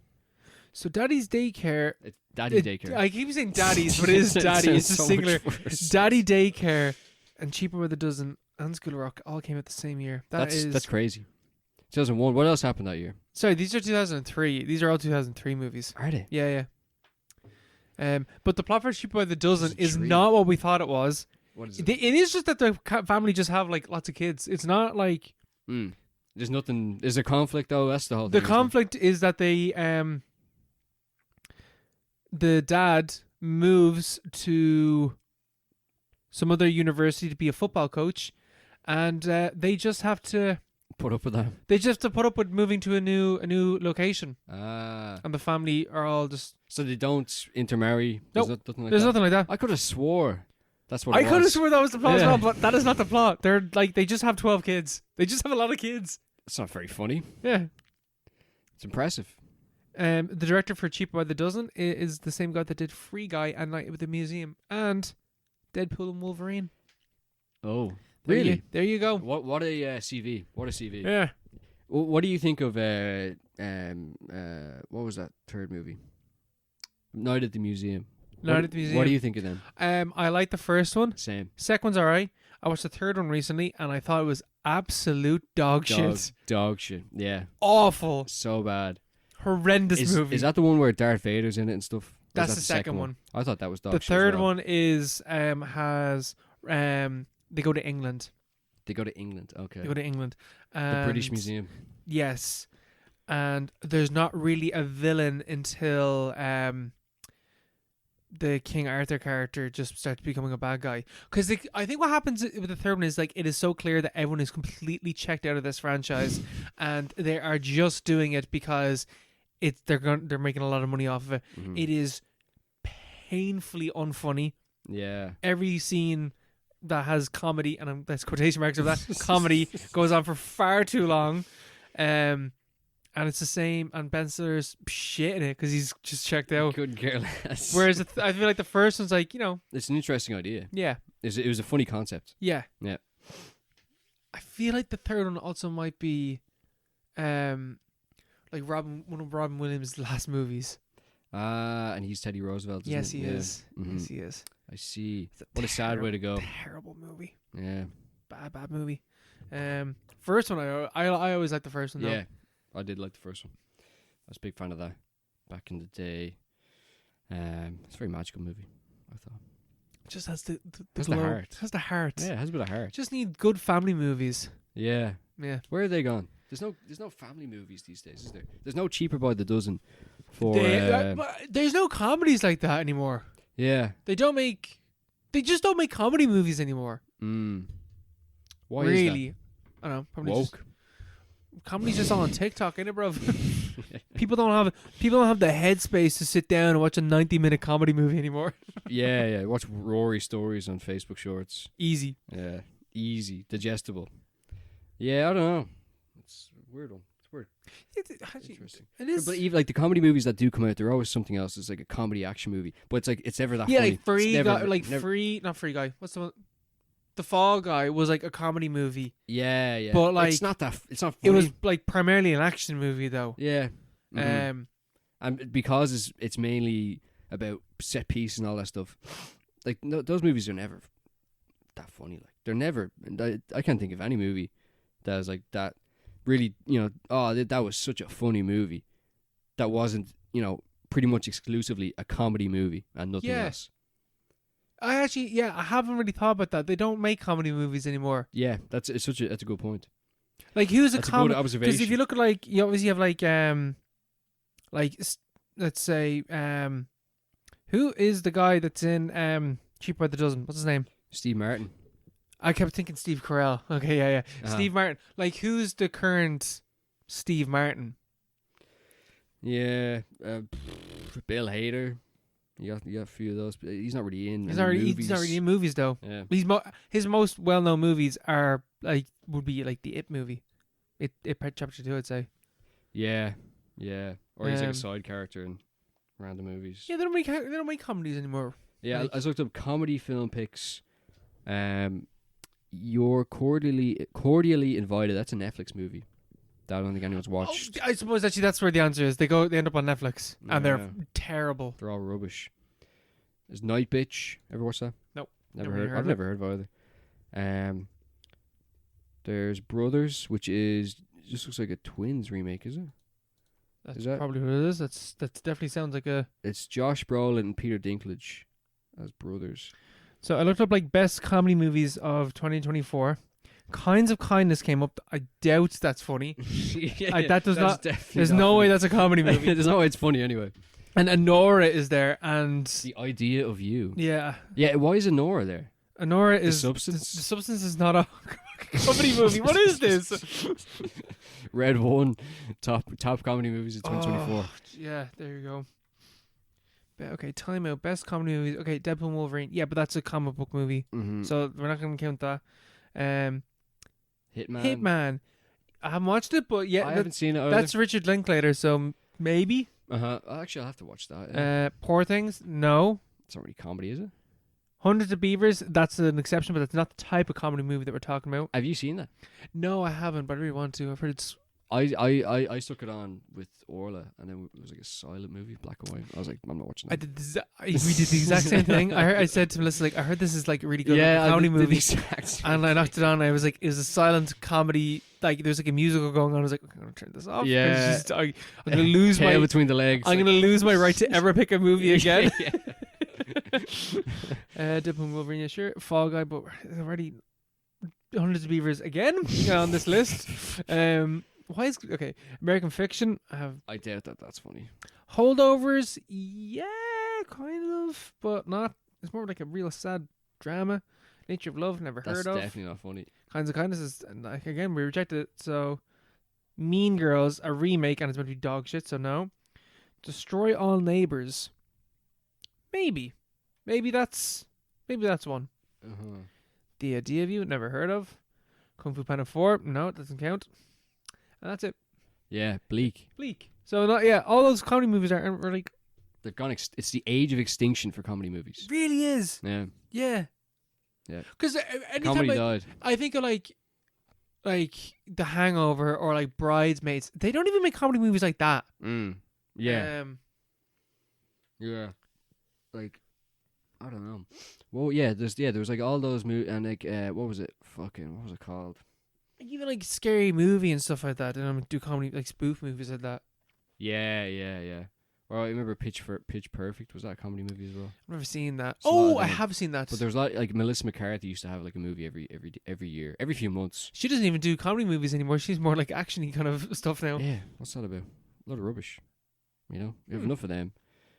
So Daddy's Daycare. It's Daddy Daycare. I keep saying Daddy's, but it is Daddy. It's just singular. Daddy Daycare and Cheaper by the Dozen and School of Rock all came out the same year. That's crazy. 2001. What else happened that year? Sorry, these are 2003. These are all 2003 movies. Are they? Yeah. But the plot for Cheaper by the Dozen is not what we thought it was. What is it? It is just that the family just have like lots of kids. It's not like there's nothing. Is there conflict though? That's the whole the thing. conflict is that they the dad moves to some other university to be a football coach, and they just have to put up with that. They just have to put up with moving to a new location. And the family are all just so they don't intermarry. Nope. There's nothing like that. I could have swore that's what I it was. could have swore that was the plot as well, but that is not the plot. They're like they just have 12 kids. They just have a lot of kids. It's not very funny. Yeah, it's impressive. The director for Cheaper by the Dozen is the same guy that did Free Guy and Night at the Museum and Deadpool and Wolverine. Oh, really? There you go. What a CV. What a CV. Yeah. What do you think of what was that third movie? Night at the Museum. Night at the Museum. What do you think of them? I like the first one. Same. Second one's alright. I watched the third one recently and I thought it was absolute dog shit. Dog shit. Yeah. Awful. So bad. Horrendous movie. Is that the one where Darth Vader's in it and stuff? That's the second one. I thought that was dog shit. The third one is they go to England. They go to England. Okay. They go to England. The British Museum. Yes. And there's not really a villain until the King Arthur character just starts becoming a bad guy. Because I think what happens with the third one is like it is so clear that everyone is completely checked out of this franchise, and they are just doing it because they're making a lot of money off of it. Mm-hmm. It is painfully unfunny. Yeah. Every scene that has comedy, and that's quotation marks of that comedy, goes on for far too long. And it's the same, and Ben Stiller's shit in it because he's just checked out. Couldn't care less. Whereas I feel like the first one's like, it's an interesting idea. Yeah. It was a funny concept. Yeah. Yeah. I feel like the third one also might be, one of Robin Williams' last movies. And he's Teddy Roosevelt. Yes, he is. Mm-hmm. Yes, he is. I see. What a sad way to go. Terrible movie. Yeah. Bad movie. First one, I always liked the first one. Though. Yeah. I did like the first one. I was a big fan of that back in the day. It's a very magical movie, I thought. It just has the heart. It has the heart. Yeah, it has a bit of heart. Just need good family movies. Yeah. Yeah. Where are they gone? There's no family movies these days, is there? There's no Cheaper by the Dozen for there's no comedies like that anymore. Yeah. They just don't make comedy movies anymore. Why really? is that? I don't know. Probably woke. Comedy's just all on TikTok, ain't it, bro? People don't have the headspace to sit down and watch a 90-minute comedy movie anymore. Yeah. Watch Rory stories on Facebook Shorts. Easy. Yeah. Easy. Digestible. Yeah, I don't know. It's weird. It's weird. Interesting. It is. But even like the comedy movies that do come out, they're always something else. It's like a comedy action movie, but it's like it's never that. Yeah, funny. like not Free Guy. What's the one? The Fall Guy was like a comedy movie. Yeah. But like it's not funny. It was like primarily an action movie though. Yeah. Mm-hmm. And because it's mainly about set piece and all that stuff, like those movies are never that funny. Like they're never. I can't think of any movie that was like that. Really, that was such a funny movie. That wasn't, pretty much exclusively a comedy movie and nothing else. I haven't really thought about that. They don't make comedy movies anymore. Yeah, that's a good point. Like, who's a comedy? Because if you look at like, you obviously have like let's say, who is the guy that's in Cheaper by the Dozen? What's his name? Steve Martin. I kept thinking Steve Carell. Okay, yeah. Uh-huh. Steve Martin. Like, who's the current Steve Martin? Yeah, Bill Hader. You got a few of those. But he's not really in. He's any not movies. really in movies though. Yeah. His most well known movies are would be like the It movie, It Chapter 2, I'd say. Yeah. Or he's like a Um, side character in random movies. Yeah, they don't make comedies anymore. Yeah, like- I just looked up comedy film picks. You're cordially invited. That's a Netflix movie that I don't think anyone's watched. I suppose actually that's where the answer is. They end up on Netflix and they're Yeah. terrible. They're all rubbish. There's Night Bitch. Ever watched that? Nope. Never Never heard. heard I've of never heard of it either. There's Brothers, which just looks like a Twins remake, is it? That's Is that- probably what it is. That definitely sounds like a. It's Josh Brolin and Peter Dinklage as brothers. So I looked up like best comedy movies of 2024. Kinds of Kindness came up. I doubt that's funny. That does not. There's no way that's a comedy movie. There's no way it's funny anyway. And Anora is there, and The Idea of You. yeah, Yeah, why is Nora there? Anora The is Substance? The Substance is not a comedy movie. What is this? Red One, top comedy movies of 2024. Oh, yeah, there you go. Okay, time out. Best comedy movies. Okay, Deadpool and Wolverine. Yeah, but that's a comic book movie, Mm-hmm. so we're not going to count that. Hitman. Hitman. I haven't watched it, but yeah, I haven't seen it either. that's Richard Linklater, so maybe. Actually, I'll have to watch that. Yeah. Poor Things. No. It's not really comedy, is it? Hundreds of Beavers. That's an exception, but that's not the type of comedy movie that we're talking about. Have you seen that? No, I haven't, but I really want to. I've heard it's. I stuck it on with Orla, and then it was like a silent movie, black and white. I was like, I'm not watching that. We did the exact same thing. I said to Melissa, like, I heard this is like a really good comedy movie. And I knocked it on. I was like, it was a silent comedy. Like, there's like a musical going on. I was like, I'm gonna turn this off. Yeah. I'm gonna lose Tail my. between the legs. I'm gonna lose my right to ever pick a movie again. Yeah. Deadpool and Wolverine, yeah, sure. Fall Guy, but there's already Hundreds of Beavers again on this list. Why is okay? American Fiction. I have I doubt that that's funny. Holdovers. Yeah, kind of, but not. It's more like a real sad drama. Nature of Love. Never That's heard of. definitely not funny. Kinds of Kindness is like again we rejected it. So Mean Girls, a remake, and it's meant to be dog shit. So no. Destroy All Neighbors. Maybe that's one. Uh-huh. The Idea of You, never heard of. Kung Fu Panda 4, no, it doesn't count. And that's it. Yeah, Bleak. Bleak. So not all those comedy movies aren't really. They're gone. It's the age of extinction for comedy movies. Really is. Yeah, Yeah. Yeah. Because comedy anytime died. I think of like The Hangover or like Bridesmaids, they don't even make comedy movies like that. Yeah, yeah. Like, I don't know. Well, yeah, there's like all those movies and like what was it called? Even like Scary Movie and stuff like that. They don't do comedy like spoof movies like that. Yeah. Or I remember Pitch Perfect. Was that a comedy movie as well? I've never seen that. It's a lot of I them. have seen that. But there's a lot like Melissa McCarthy used to have like a movie every year, every few months. She doesn't even do comedy movies anymore. She's more like actiony kind of stuff now. Yeah, what's that about? A lot of rubbish. You know, we have enough of them,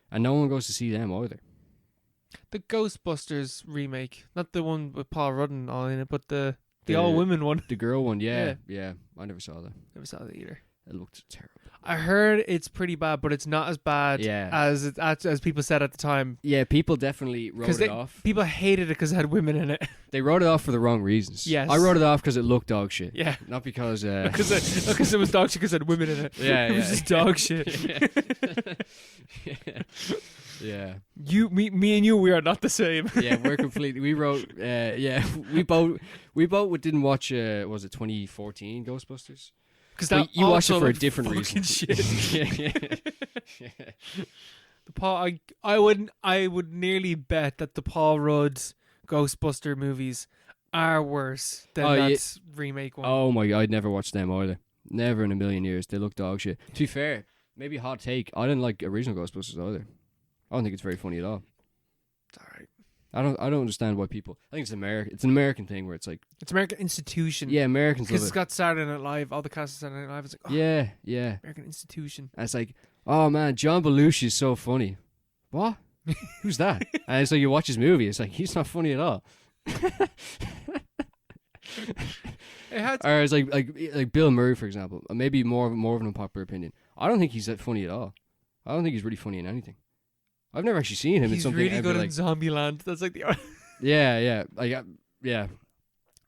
and no one goes to see them either. The Ghostbusters remake, not the one with Paul Rudd and all in it, but the all women one. The girl one, yeah. I never saw that. Never saw that either. It looked terrible. I heard it's pretty bad, but it's not as bad as people said at the time. Yeah, people definitely wrote it off. People hated it because it had women in it. They wrote it off for the wrong reasons. Yes. I wrote it off because it looked dog shit. Yeah. Not because... Because it was dog shit because it had women in it. Yeah, It was just dog shit. Yeah. Me and you, we are not the same. Yeah, we're completely... We wrote... we both didn't watch... was it 2014 Ghostbusters? Because you watched it for a different reason. Shit. Yeah. The Paul, I would nearly bet that the Paul Rudd Ghostbuster movies are worse than that remake one. Oh my god, I'd never watched them either. Never in a million years. They look dog shit. To be fair, maybe hot take. I didn't like original Ghostbusters either. I don't think it's very funny at all. It's alright. I don't understand why people. I think it's American. It's an American thing where it's like It's American Institution. yeah, Americans Because love it's it. got Saturday Night Live. All the cast of Saturday Night Live. It's like, oh, Yeah. American Institution. And it's like, oh man, John Belushi is so funny. What? Who's that? And so you watch his movie. It's like he's not funny at all. Or it's like Bill Murray, for example. Maybe more of an unpopular opinion. I don't think he's that funny at all. I don't think he's really funny in anything. I've never actually seen him in He's something. really I'd be good in like, Zombieland. That's like the. yeah. Yeah.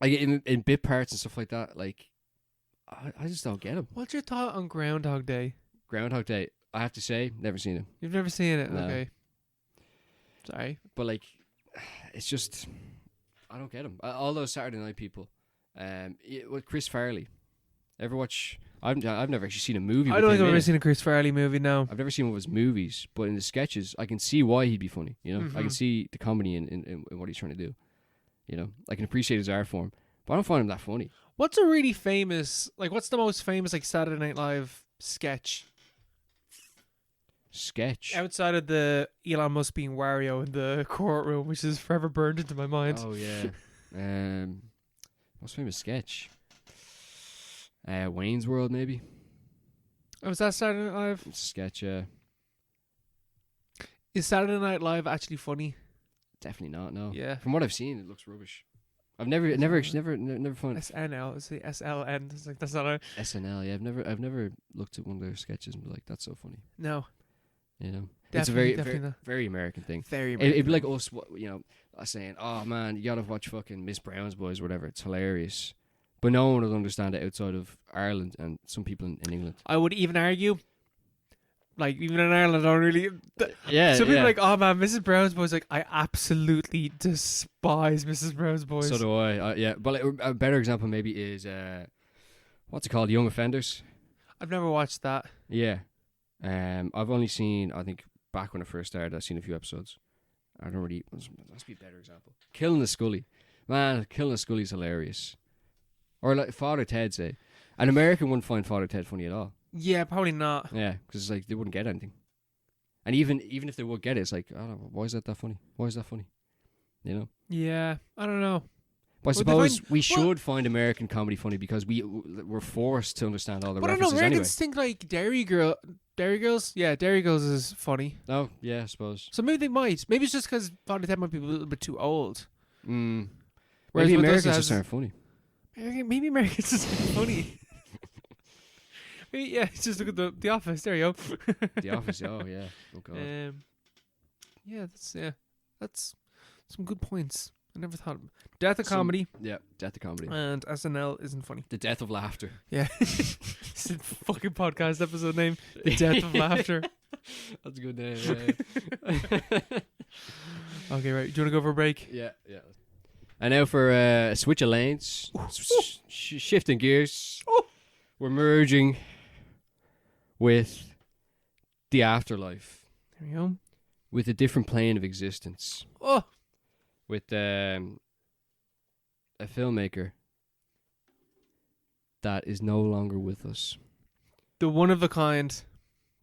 Like in bit parts and stuff like that. Like, I just don't get him. What's your thought on Groundhog Day? Groundhog Day. I have to say, never seen him. You've never seen it, No. okay? Sorry. But like, it's just, I don't get him. All those Saturday Night people. With Chris Farley. Ever watch? I've never actually seen a movie. I don't think I've ever seen a Chris Farley movie. No. I've never seen one of his movies, but in the sketches, I can see why he'd be funny. You know, I can see the comedy in what he's trying to do. You know, I can appreciate his art form, but I don't find him that funny. What's a really famous, like, what's the most famous, like, Saturday Night Live sketch? Sketch? Outside of the Elon Musk being Wario in the courtroom, which is forever burned into my mind. Oh, yeah. Most famous sketch? Wayne's World, maybe? Oh, is that Saturday Night Live? It's a sketch, Is Saturday Night Live actually funny? Definitely not, no. Yeah. From what I've seen, it looks rubbish. I've never found it. SNL, it's the SLN. It's like, that's not a... SNL, yeah. I've never looked at one of their sketches and be like, that's so funny. No. You know? Definitely, It's a very, definitely very, not. very American thing. Very American. It'd be like us, you know, saying, oh man, you gotta watch fucking Miss Brown's Boys or whatever. It's hilarious. But no one would understand it outside of Ireland and some people in England. I would even argue, like, even in Ireland, I don't really... Yeah, Some people are like, oh man, Mrs. Brown's Boys, like, I absolutely despise Mrs. Brown's Boys. So do I. Yeah, but like, a better example maybe is, what's it called? Young Offenders? I've never watched that. Yeah. I've only seen, I think, back when it first started, I've seen a few episodes. I don't really... Must be a better example. Killing the Scully. Man, Killing the Scully's hilarious. Or like Father Ted, say. An American wouldn't find Father Ted funny at all. Yeah, probably not. Yeah, because it's like they wouldn't get anything. And even if they would get it, it's like, I don't know, why is that funny? Why is that funny? You know? Yeah, I don't know. But I suppose we should find American comedy funny because we're forced to understand all the But I don't know, references anyway. Americans think like Dairy Girls? Yeah, Dairy Girls is funny. Oh, yeah, I suppose. So maybe they might. Maybe it's just because Father Ted might be a little bit too old. Whereas Whereas maybe with us Americans as- just aren't funny. Maybe Americans just aren't funny. Maybe, yeah, just look at the Office. There you go. The Office, oh yeah. Oh god. Yeah, that's some good points. I never thought of Death of Comedy Yeah, Death of Comedy. and SNL isn't funny. The Death of Laughter. Yeah. It's a fucking podcast episode name. The Death of Laughter. That's a good name, yeah. Okay, right. Do you want to go for a break? Yeah. And now for a switch of lanes. Shifting gears. We're merging with the afterlife. There we go. With a different plane of existence. Oh. With a filmmaker that is no longer with us. The one of a kind,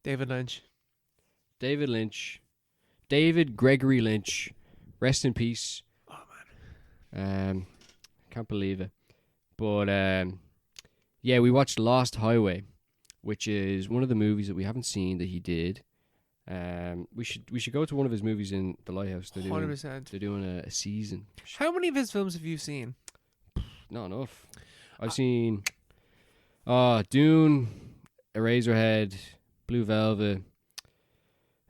David Lynch. David Gregory Lynch. Rest in peace. Oh, man. Can't believe it. But, yeah, we watched Lost Highway, which is one of the movies that we haven't seen that he did. We should go to one of his movies in the Lighthouse. 100%. They're doing a season. How many of his films have you seen? Not enough. I've seen Dune, Eraserhead, Blue Velvet,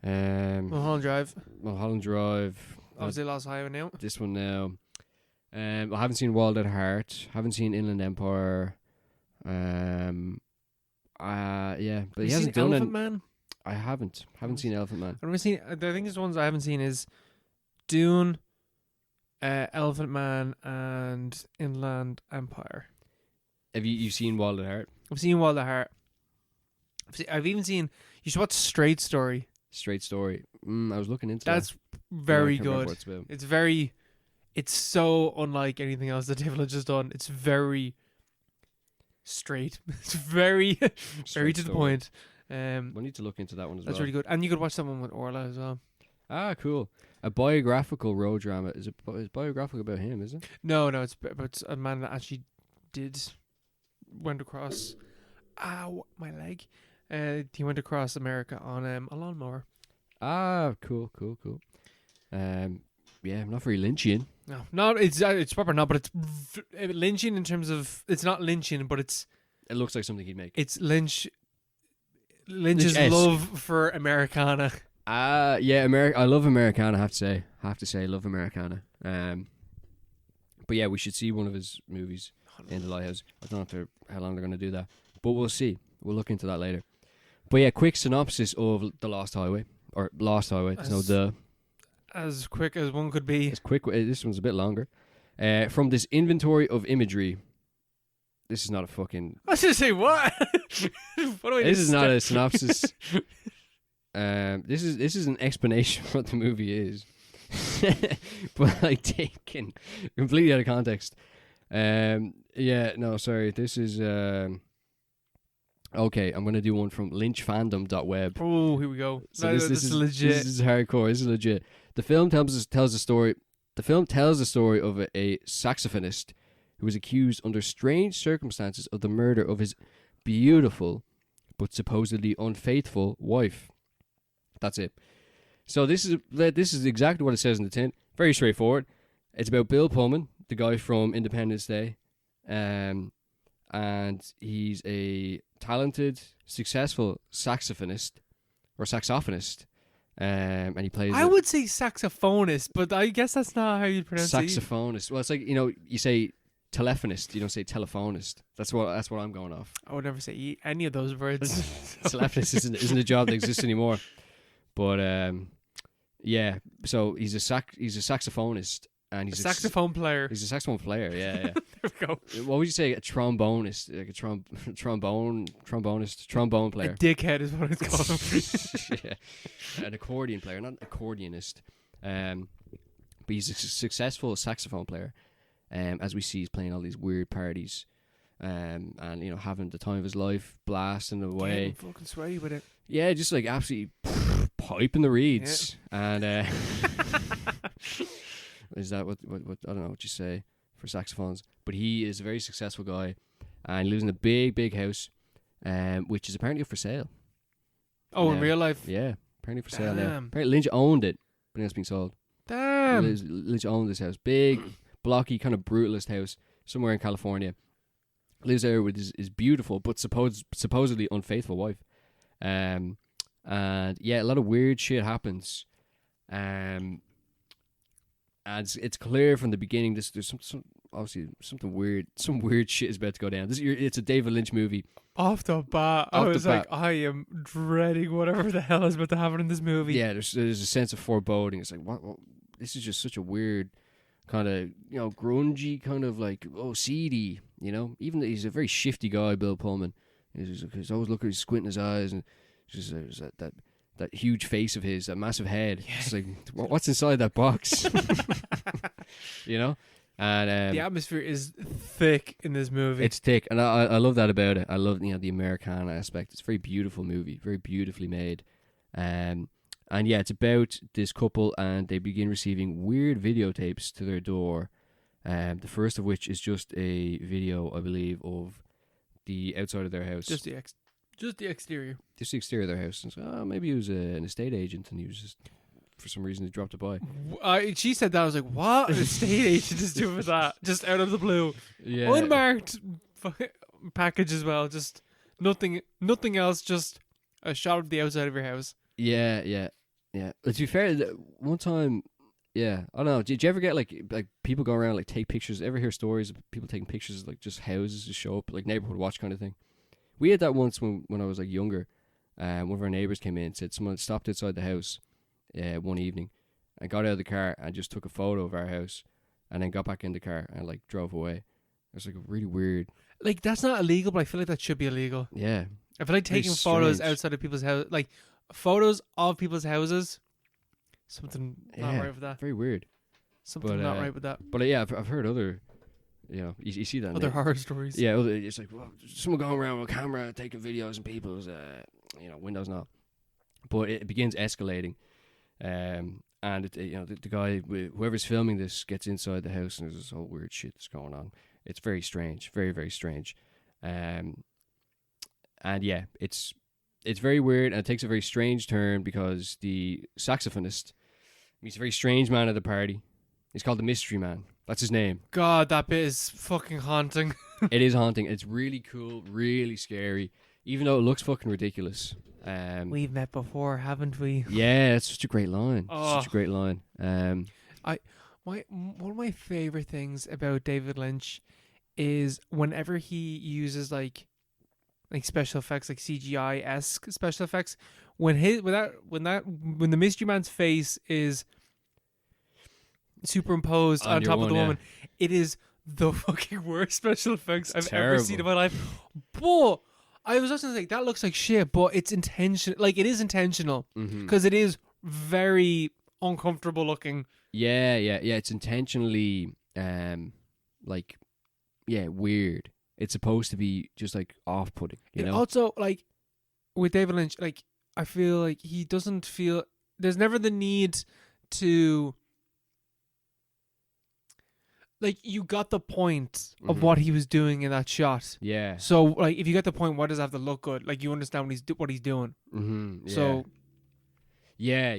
Mulholland Drive. Mulholland Drive. Obviously Lost Highway now. This one now. I haven't seen Wild at Heart. Haven't seen Inland Empire. Yeah, but Have he you hasn't seen done Elephant it. Man? I haven't seen Elephant Man. I've never seen. I think the ones I haven't seen is Dune, Elephant Man, and Inland Empire. Have you seen Wild at Heart? I've seen Wild at Heart. I've even seen. You should watch Straight Story. Straight Story. I was looking into That's that. very I can't remember good. what it's about. It's very. It's so unlike anything else that David Lynch has done. It's very straight. It's very, very Straight to the Story. point. We need to look into that one as That's well. really good. And you could watch that one with Orla as well. Ah, cool. A biographical road drama. Is it biographical about him, is it? No, it's about a man that actually went across. Ow, my leg. He went across America on a lawnmower. Ah, cool. Yeah, not very Lynchian. No, it's proper not, but it's lynching in terms of it's not lynching, but It looks like something he'd make. it's Lynch's Lynch-esque. love for Americana. Yeah, I love Americana. I have to say, I love Americana. But yeah, we should see one of his movies in the Lighthouse. I don't know how long they're going to do that, but we'll see. We'll look into that later. But yeah, quick synopsis of The Lost Highway, or Lost Highway. As quick as one could be. It's quick. This one's a bit longer. From this inventory of imagery. This is not a fucking. I was going to say what? What do I This is not a synopsis. This is an explanation of what the movie is, but like taken completely out of context. Yeah, no, sorry. This is okay. I'm gonna do one from lynchfandom.web. Oh, here we go. So this is legit. This is hardcore. This is legit. The film tells a story. The film tells the story of a saxophonist who was accused under strange circumstances of the murder of his beautiful but supposedly unfaithful wife. That's it. So this is exactly what it says in the tin. Very straightforward. It's about Bill Pullman, the guy from Independence Day, and he's a talented, successful saxophonist, and he plays. I would say saxophonist, but I guess that's not how you pronounce it. Saxophonist. Well, it's like, you say telephonist, you don't say telephonist. That's what I'm going off. I would never say any of those words. Telephonist isn't a job that exists anymore. But yeah. So he's a saxophonist, and he's a saxophone player. He's a saxophone player. Yeah. There we go. What would you say? A trombonist, like a trombone player. A dickhead is what it's called. Yeah. An accordion player, not an accordionist. But he's a successful saxophone player. As we see, he's playing all these weird parties, and having the time of his life, blasting away. Getting fucking sweaty with it. Yeah, just like absolutely piping the reeds, and is that what I don't know what you say for saxophones, but he is a very successful guy, and he lives in a big house, which is apparently up for sale. Oh, in real life? Yeah, apparently for sale now. Apparently Lynch owned it, but now it's being sold. Damn. Lynch owned this house, big, blocky, kind of brutalist house somewhere in California. Lives there with his beautiful but supposedly unfaithful wife. And yeah, a lot of weird shit happens. And it's clear from the beginning there's some obviously something weird, some weird shit is about to go down. It's a David Lynch movie. Off the bat, I was like, I am dreading whatever the hell is about to happen in this movie. Yeah, there's a sense of foreboding. It's like, what this is just such a weird kind of, grungy, kind of like, seedy, Even though he's a very shifty guy, Bill Pullman. He's always looking, he's squinting his eyes, and just that huge face of his, that massive head. Yeah. It's like, what's inside that box? And the atmosphere is thick in this movie. It's thick, and I love that about it. I love the Americana aspect. It's a very beautiful movie, very beautifully made. And yeah, it's about this couple, and they begin receiving weird videotapes to their door. The first of which is just a video, I believe, of the outside of their house. Just the exterior. Just the exterior of their house. And so, maybe he was an estate agent, and he was just, for some reason, he dropped it by. She said that. I was like, what? An estate agent is doing with that? Just out of the blue. Yeah. Unmarked package as well. Just nothing else. Just a shot of the outside of your house. Yeah. To be fair, one time, yeah, I don't know. Did you ever get like people go around like take pictures? Ever hear stories of people taking pictures of like just houses to show up, like neighborhood watch kind of thing? We had that once when I was like younger. One of our neighbors came in and said someone stopped outside the house one evening and got out of the car and just took a photo of our house and then got back in the car and like drove away. It was like really weird. Like, that's not illegal, but I feel like that should be illegal. Yeah. I feel like taking photos outside of people's house, like photos of people's houses, something not right with that. Very weird. Something not right with that. But yeah, I've heard other, you see that. Other horror stories. Yeah, it's like, well, someone going around with a camera taking videos of people's, windows and all. But it begins escalating. And the guy, whoever's filming this, gets inside the house and there's this whole weird shit that's going on. It's very strange, very, very strange. And yeah, it's very weird, and it takes a very strange turn because the saxophonist meets a very strange man at the party. He's called the Mystery Man. That's his name. God, that bit is fucking haunting. It is haunting. It's really cool, really scary, even though it looks fucking ridiculous. We've met before, haven't we? Yeah, it's such a great line. Oh. Such a great line. One of my favorite things about David Lynch is whenever he uses like special effects, like CGI-esque special effects, when the Mystery Man's face is superimposed on top of the woman, it is the fucking worst special effects I've ever seen in my life. But I was just gonna say that looks like shit, but it's intentional. Like, it is intentional because it is very uncomfortable looking. Yeah. It's intentionally, weird. It's supposed to be just like off-putting. You know. Also, like with David Lynch, like I feel like he doesn't feel. There's never the need to. Like, you got the point of what he was doing in that shot. Yeah. So, like, if you get the point, why does it have to look good? Like, you understand what he's doing. Yeah. So. Yeah.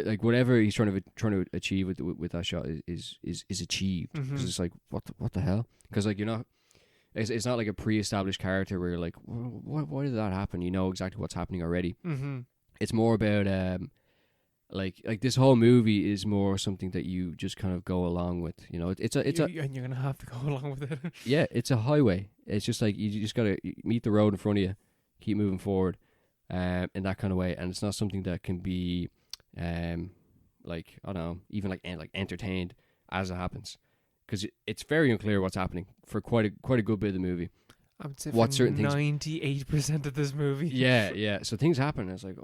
Like whatever he's trying to achieve with that shot is achieved. Because it's like, what the hell? Because, like, you're not. It's not like a pre-established character where you're like, why did that happen? You know exactly what's happening already. It's more about like this whole movie is more something that you just kind of go along with. You know, and you're gonna have to go along with it. Yeah, it's a highway. It's just like you just gotta meet the road in front of you, keep moving forward, in that kind of way. And it's not something that can be, like, I don't know, even like entertained as it happens. Because it's very unclear what's happening for quite a good bit of the movie. I would say what certain 98% of this movie. Yeah. So things happen. And it's like,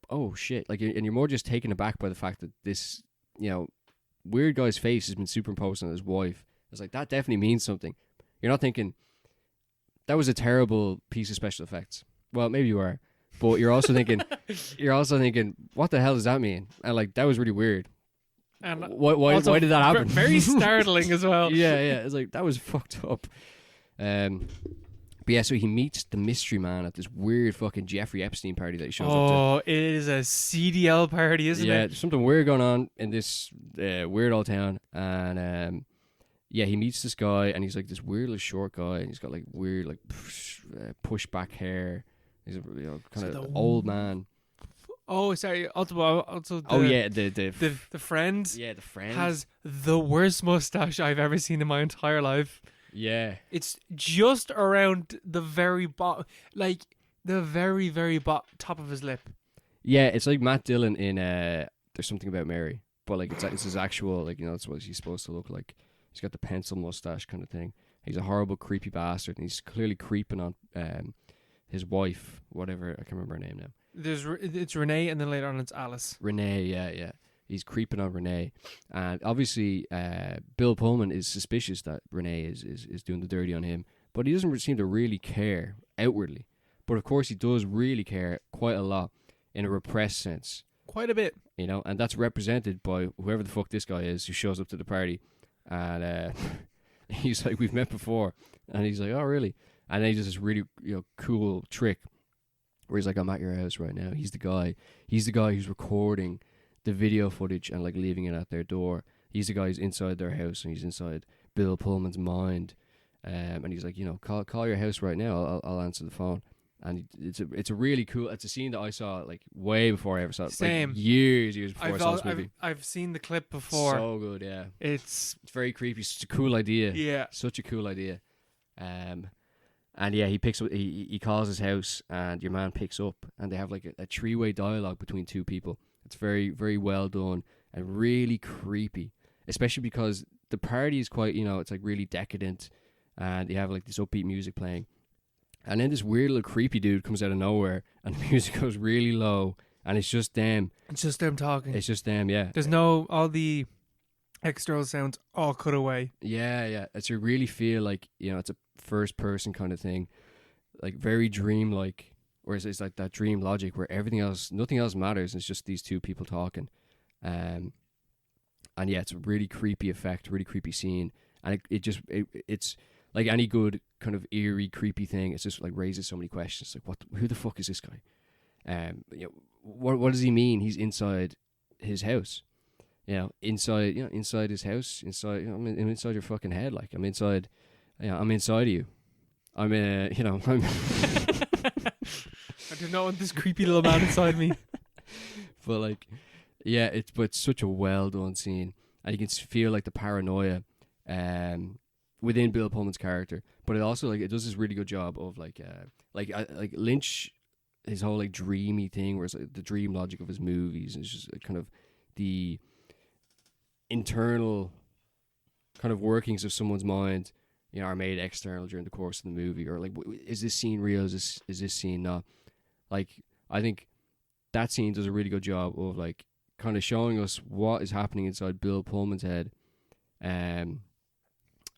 oh shit! Like, and you're more just taken aback by the fact that this, you know, weird guy's face has been superimposed on his wife. It's like, that definitely means something. You're not thinking that was a terrible piece of special effects. Well, maybe you are, but you're also thinking, what the hell does that mean? And like, that was really weird. And why did that happen? Very startling as well. Yeah. It's like, that was fucked up. But yeah, so he meets the mystery man at this weird fucking Jeffrey Epstein party that he shows up to. Oh, it is a CDL party, isn't it? Yeah, there's something weird going on in this weird old town. And he meets this guy, and he's like this weird little short guy, and he's got like weird like push back hair. He's a kind of old man. Oh, sorry. Also, the friend. Yeah, the friend has the worst mustache I've ever seen in my entire life. Yeah, it's just around the very bottom, like the very, very top of his lip. Yeah, it's like Matt Dillon in There's Something About Mary, but like it's his actual, like, you know, that's what he's supposed to look like. He's got the pencil mustache kind of thing. He's a horrible, creepy bastard, and he's clearly creeping on his wife, whatever, I can't remember her name now. It's Renee, and then later on it's Alice. Renee, yeah. He's creeping on Renee, and obviously Bill Pullman is suspicious that Renee is doing the dirty on him, but he doesn't seem to really care outwardly. But of course he does really care quite a lot in a repressed sense. Quite a bit. You know, and that's represented by whoever the fuck this guy is who shows up to the party, and he's like, we've met before, and he's like, oh really? And then he does this really, you know, cool trick where he's like, I'm at your house right now. He's the guy who's recording the video footage and like leaving it at their door. He's the guy who's inside their house, and he's inside Bill Pullman's mind. And he's like, you know, call your house right now. I'll answer the phone. And it's a really cool. It's a scene that I saw like way before I ever saw it. Same. Like years before I saw this movie. I've seen the clip before. So good, yeah. It's very creepy. Such a cool idea. Yeah. Such a cool idea. And yeah, he picks up. He calls his house, and your man picks up, and they have like a three-way dialogue between two people. It's very, very well done and really creepy, especially because the party is quite, you know, it's like really decadent, and they have like this upbeat music playing, and then this weird little creepy dude comes out of nowhere, and the music goes really low, and it's just them. It's just them talking. It's just them, yeah. There's no all the external sounds all cut away. Yeah. It's you really feel like, you know, it's a first person kind of thing, like very dreamlike. Whereas it's like that dream logic where nothing else matters. It's just these two people talking. And yeah, it's a really creepy effect, really creepy scene. And it's like any good kind of eerie, creepy thing. It's just like raises so many questions. Like, who the fuck is this guy? You know, what does he mean? He's inside his house. You know, inside his house, inside, you know, I'm inside your fucking head. Like, I'm inside of you. I'm do not want this creepy little man inside me. But like, yeah, it's such a well done scene, and you can feel like the paranoia, within Bill Pullman's character. But it also like it does this really good job of like Lynch, his whole like dreamy thing, where it's like the dream logic of his movies, and it's just kind of the internal kind of workings of someone's mind, are made external during the course of the movie, or like, is this scene real? Is this scene not? Like, I think that scene does a really good job of like kind of showing us what is happening inside Bill Pullman's head,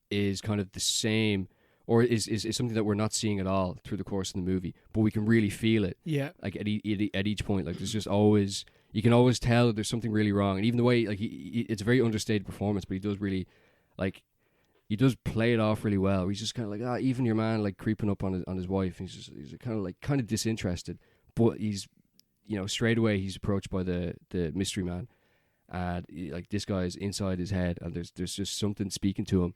is kind of the same, or is something that we're not seeing at all through the course of the movie, but we can really feel it. Yeah. Like at each point, like there's just always, you can always tell that there's something really wrong, and even the way like it's a very understated performance, but he does really like. He does play it off really well. He's just kind of like, even your man like creeping up on his wife. He's kind of disinterested, but he's, straight away he's approached by the mystery man, and like this guy's inside his head, and there's just something speaking to him.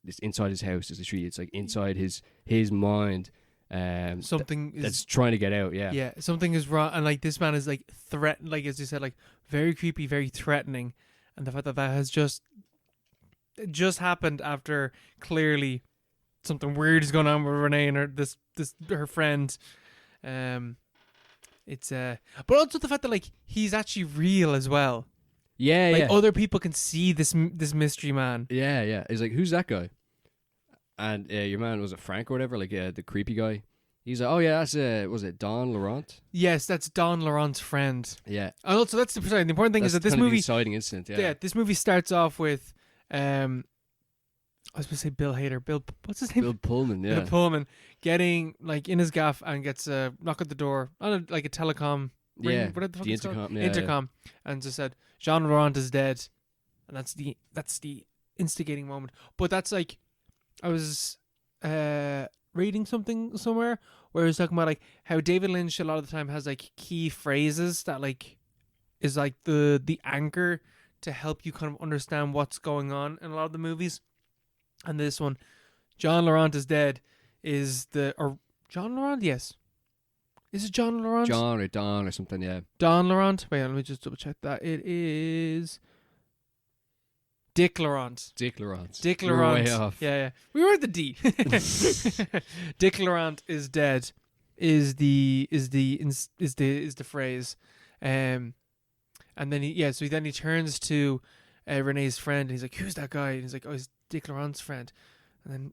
It's inside his house. It's like inside his mind. Something that's trying to get out. Yeah, yeah. Something is wrong, and like this man is like like as you said, like very creepy, very threatening, and the fact that has just happened after clearly something weird is going on with Renee and her friend. It's but also the fact that like he's actually real as well. Yeah, like yeah. Other people can see this mystery man. Yeah, yeah. He's like, who's that guy? And your man, was it Frank or whatever? Like the creepy guy. He's like, oh yeah, that's was it Don Laurent? Yes, that's Don Laurent's friend. Yeah. And also that's the important thing is that this movie, exciting incident. Yeah, this movie starts off with I was going to say Bill Hader. What's his name? Bill Pullman, yeah. Bill Pullman getting like in his gaff and gets a knock at the door on like a telecom ring. Yeah, What the fuck the it's called? intercom. Yeah, intercom, and just said Jean Laurent is dead, and that's the instigating moment. But that's like, I was reading something somewhere where it was talking about like how David Lynch a lot of the time has like key phrases that like is like the anchor to help you kind of understand what's going on in a lot of the movies. And this one, John Laurent is dead, is John Laurent? Yes. Is it John Laurent? John or Don or something, yeah. Don Laurent? Wait, let me just double check that. It is Dick Laurent. Dick Laurent. Dick We were Laurent. way off. Yeah. We were at the D. Dick Laurent is dead is the phrase. And then he turns to Renee's friend and he's like, who's that guy? And he's like, oh, he's Dick Laurent's friend. And then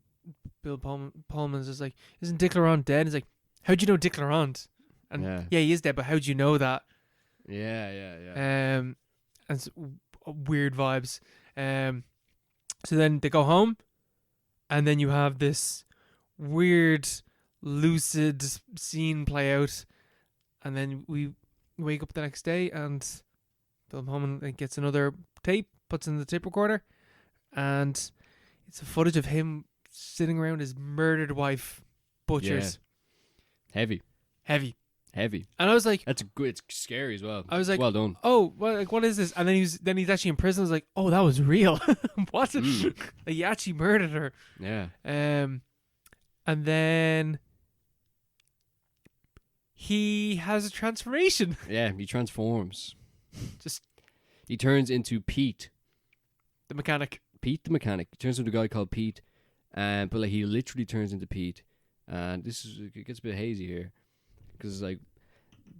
Bill Pullman's just like, isn't Dick Laurent dead? He's like, how'd you know Dick Laurent? And yeah, he is dead, but how'd you know that? Yeah. And so, weird vibes. So then they go home, and then you have this weird, lucid scene play out, and then we wake up the next day, and Bill Pullman gets another tape, puts in the tape recorder, and it's a footage of him sitting around his murdered wife, butchers. Yeah. Heavy. And I was like, that's good. It's scary as well. I was like, well done. Oh, what is this? And then he's actually in prison. I was like, oh, that was real. What? Like, he actually murdered her. Yeah. And then he has a transformation. Yeah, he transforms. Just he turns into Pete, the mechanic. He turns into a guy called Pete, but like he literally turns into Pete. And it gets a bit hazy here. Because like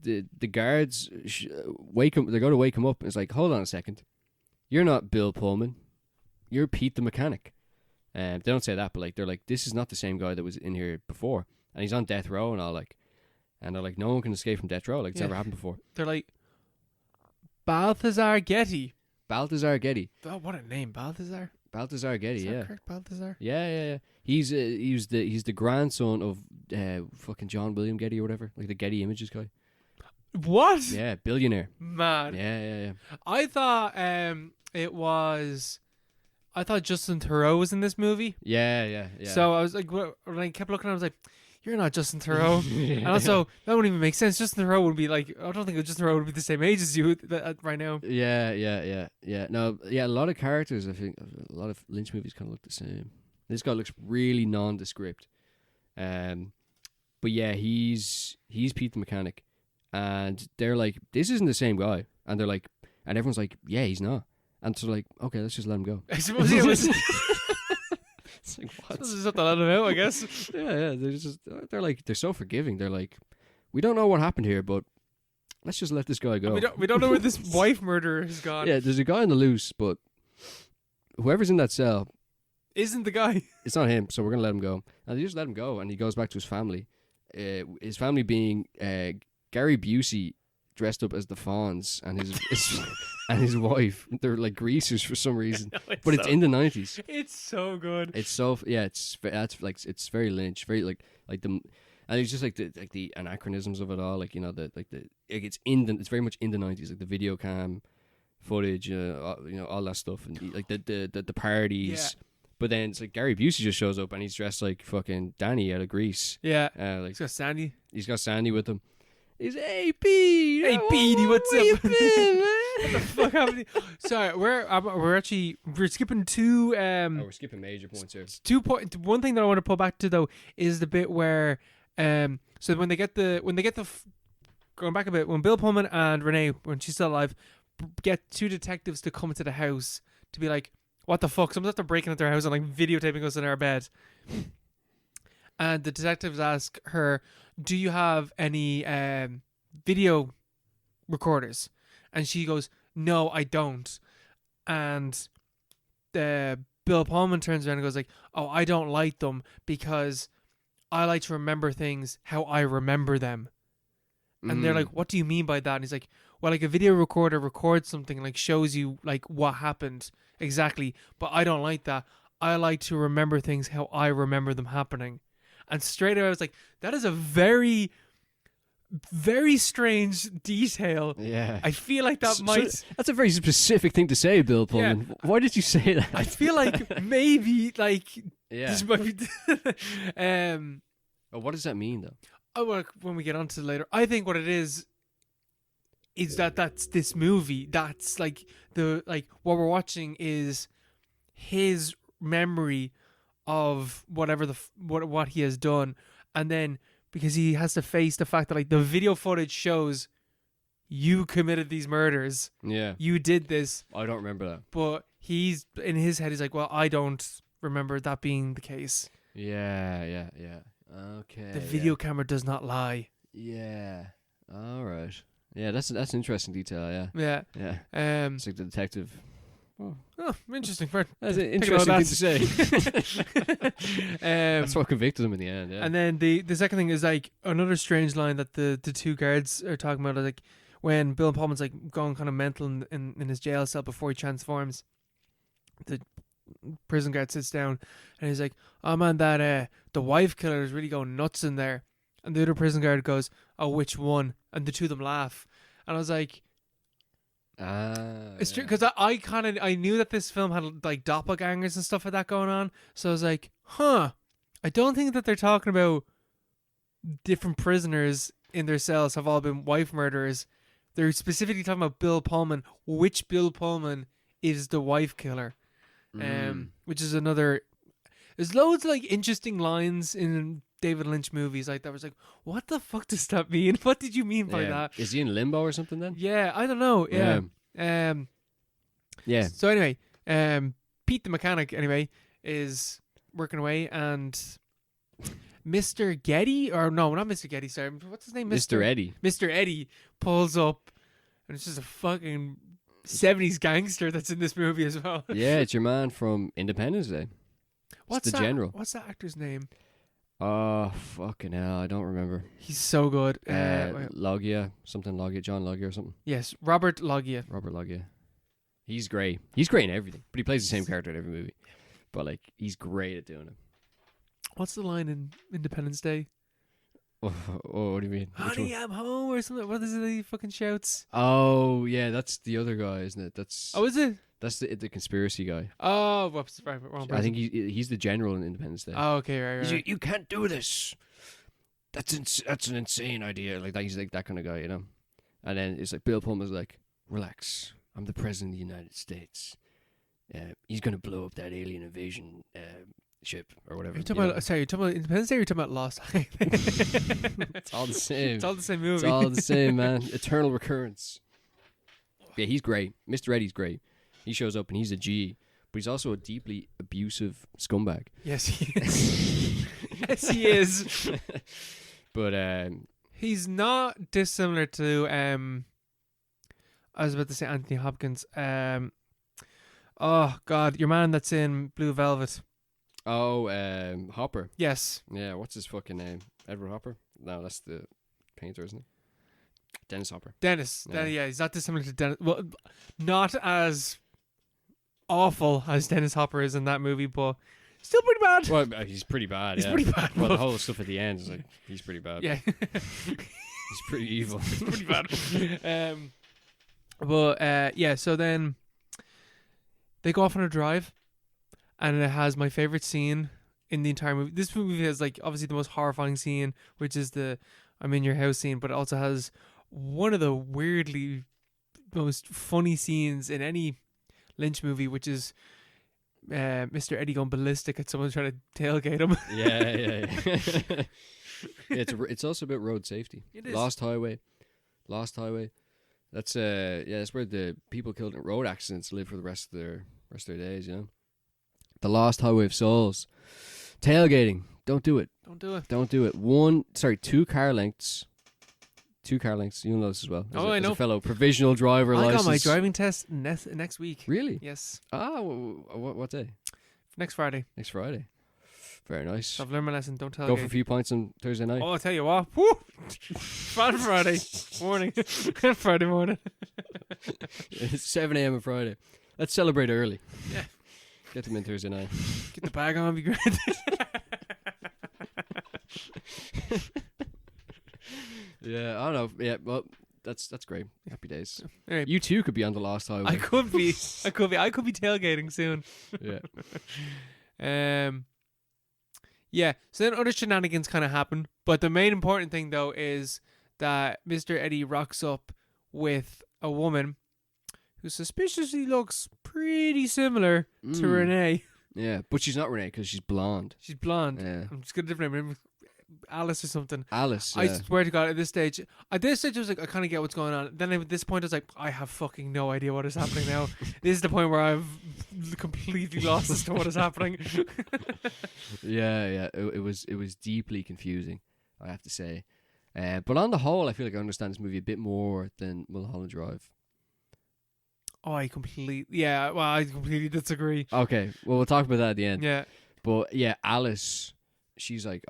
the guards wake him, they're going to wake him up. And it's like, hold on a second, you're not Bill Pullman, you're Pete the mechanic. They don't say that, but like they're like, this is not the same guy that was in here before, and he's on death row and all like, and they're like, no one can escape from death row. Like it's never happened before. They're like, Balthazar Getty. Oh, what a name, Balthazar. Balthazar Getty, is that yeah. correct, Balthazar? Yeah. He's the grandson of fucking John William Getty or whatever, like the Getty Images guy. What? Yeah, billionaire. Man. Yeah. I thought I thought Justin Theroux was in this movie. Yeah. So I was like, when I kept looking, I was like, you're not Justin Theroux. And also, that wouldn't even make sense. Justin Theroux would be like, I don't think Justin Theroux would be the same age as you right now. Yeah. No, yeah, a lot of characters, I think, a lot of Lynch movies kind of look the same. This guy looks really nondescript. But But yeah, he's Pete the mechanic, and they're like, this isn't the same guy, and they're like, and everyone's like, yeah, he's not, and so like, okay, let's just let him go. I suppose it was. It's like, what? This is not to let him out, I guess. Yeah, they're like, they're so forgiving. They're like, we don't know what happened here, but let's just let this guy go. We don't know where this wife murderer has gone. Yeah, there's a guy on the loose, but whoever's in that cell Isn't the guy? it's not him, so we're gonna let him go. And they just let him go, and he goes back to his family. His family being Gary Busey dressed up as the Fonz, and his and his wife. They're like greasers for some reason, but it's in the 90s. It's so good. It's so that's like it's very Lynch, very like the. And it's just like the anachronisms of it all, like, you know, it's very much in the 90s, like the video cam footage, all that stuff, and like the parties. Yeah. But then it's like Gary Busey just shows up and he's dressed like fucking Danny out of Grease. Yeah. Like He's got Sandy. he's got Sandy with him. He's, hey Pete, Hey Petey, what's where up? you been, man? What the fuck happened? Sorry, we're skipping two. We're skipping major points here. 2 point. One thing that I want to pull back to though is the bit where so when they get going back a bit, when Bill Pullman and Renee, when she's still alive, get two detectives to come to the house to be like, what the fuck? Someone's after breaking into their house and like videotaping us in our bed. And the detectives ask her, do you have any video recorders? And she goes, no, I don't. And Bill Pullman turns around and goes like, oh, I don't like them because I like to remember things how I remember them. And they're like, what do you mean by that? And he's like, well, like a video recorder records something and like shows you like what happened exactly. But I don't like that. I like to remember things how I remember them happening. And straight away I was like, that is a very, very strange detail. Yeah. I feel like that that's a very specific thing to say, Bill Pullman. Yeah. Why did you say that? I feel like maybe like this might be what does that mean though? Oh, well, when we get onto it later, I think what it is that's this movie. That's like what we're watching is his memory of whatever what he has done, and then because he has to face the fact that like the video footage shows you committed these murders. Yeah, you did this. I don't remember that. But he's in his head. He's like, well, I don't remember that being the case. Yeah. Okay. The video camera does not lie. Yeah. All right. Yeah, that's an interesting detail. Yeah. It's like the detective. Oh, interesting. That's an interesting thing to say. That's what convicted him in the end. Yeah. And then the second thing is like another strange line that the two guards are talking about. Like when Bill Pullman's like going kind of mental in his jail cell before he transforms, the prison guard sits down and he's like, oh man, that the wife killer is really going nuts in there. And the other prison guard goes, oh, which one? And the two of them laugh. And I was like, it's true, because I knew that this film had like doppelgangers and stuff like that going on. So I was like, I don't think that they're talking about different prisoners in their cells have all been wife murderers. They're specifically talking about Bill Pullman. Which Bill Pullman is the wife killer? Which is another. There's loads of like interesting lines in David Lynch movies like that. Was like, what the fuck does that mean? What did you mean by that? Is he in limbo or something then? Yeah, I don't know. Yeah. Yeah. So anyway, Pete the mechanic anyway is working away, and Mr. Getty, or no, not Mr. Getty. Sorry, what's his name? Mr. Eddie. Mr. Eddie pulls up, and it's just a fucking 70s gangster that's in this movie as well. Yeah, it's your man from Independence Day. What's the general? What's that actor's name? Oh, fucking hell, I don't remember. He's so good. Loggia, something Loggia, John Loggia or something. Yes, Robert Loggia. He's great. He's great in everything, but he plays the same character in every movie. But like, he's great at doing it. What's the line in Independence Day? Oh, what do you mean? Honey, I'm home or something. What is it that he fucking shouts? Oh, yeah, that's the other guy, isn't it? Is it? That's the conspircy guy. Oh, whoops, right, wrong person. I think he's the general in Independence Day. Oh, okay, right. You can't do this. That's an insane idea. Like that, he's like that kind of guy, you know. And then it's like Bill Pullman's like, relax. I'm the president of the United States. He's gonna blow up that alien invasion ship or whatever. You're talking about, sorry, you're talking about Independence Day or you're talking about Lost? It's all the same. It's all the same movie. It's all the same, man. Eternal recurrence. Yeah, he's great. Mr. Eddie's great. He shows up and he's a G, but he's also a deeply abusive scumbag. Yes, he is. Yes, he is. But he's not dissimilar to I was about to say Anthony Hopkins. Oh God, your man that's in Blue Velvet. Hopper. Yes. Yeah, what's his fucking name? Edward Hopper? No, that's the painter, isn't it? Dennis Hopper. Dennis. Yeah. Yeah, he's not dissimilar to Dennis. Well, not as awful as Dennis Hopper is in that movie, but still pretty bad. Well, he's pretty bad. He's yeah. pretty bad. Well, the whole stuff at the end is like he's pretty bad. Yeah. He's pretty evil. It's pretty bad. Yeah, so then they go off on a drive, and it has my favorite scene in the entire movie. This movie has, like, obviously the most horrifying scene, which is the I'm in your house scene, but it also has one of the weirdly most funny scenes in any Lynch movie, which is Mr. Eddie going ballistic at someone trying to tailgate him. Yeah. It's also about road safety. It is. Lost Highway. That's that's where the people killed in road accidents live for the rest of their days. You know, the Lost Highway of Souls. Tailgating. Don't do it. Don't do it. 2 car lengths. 2 car lengths. You know this as well. I know. As a fellow provisional driver I license. got my driving test next week. Really? Yes. Ah, what day? Next Friday. Next Friday. Very nice. So I've learned my lesson. Don't tell. Go for a few pints on Thursday night. Oh, I'll tell you what. Woo! Bad Friday morning. Friday morning. It's 7 a.m. on Friday. Let's celebrate early. Yeah. Get them in Thursday night. Get the bag on, be great. Yeah, I don't know. Yeah, well, that's great. Happy days. Anyway, You too could be on the Lost Highway. I could be tailgating soon. Yeah. Yeah. So then other shenanigans kind of happen, but the main important thing though is that Mr. Eddie rocks up with a woman who suspiciously looks pretty similar to Renee. Yeah, but she's not Renee because she's blonde. She's blonde. Yeah. I'm just gonna different name. Alice or something. Alice. I Yeah. swear to God, at this stage I was like, I kind of get what's going on. Then at this point, I was like, I have fucking no idea what is happening now. This is the point where I've completely lost as to what is happening. Yeah. It was deeply confusing, I have to say. But on the whole, I feel like I understand this movie a bit more than Mulholland Drive. Oh, I completely disagree. Okay, well, we'll talk about that at the end. Yeah. But yeah, Alice, she's a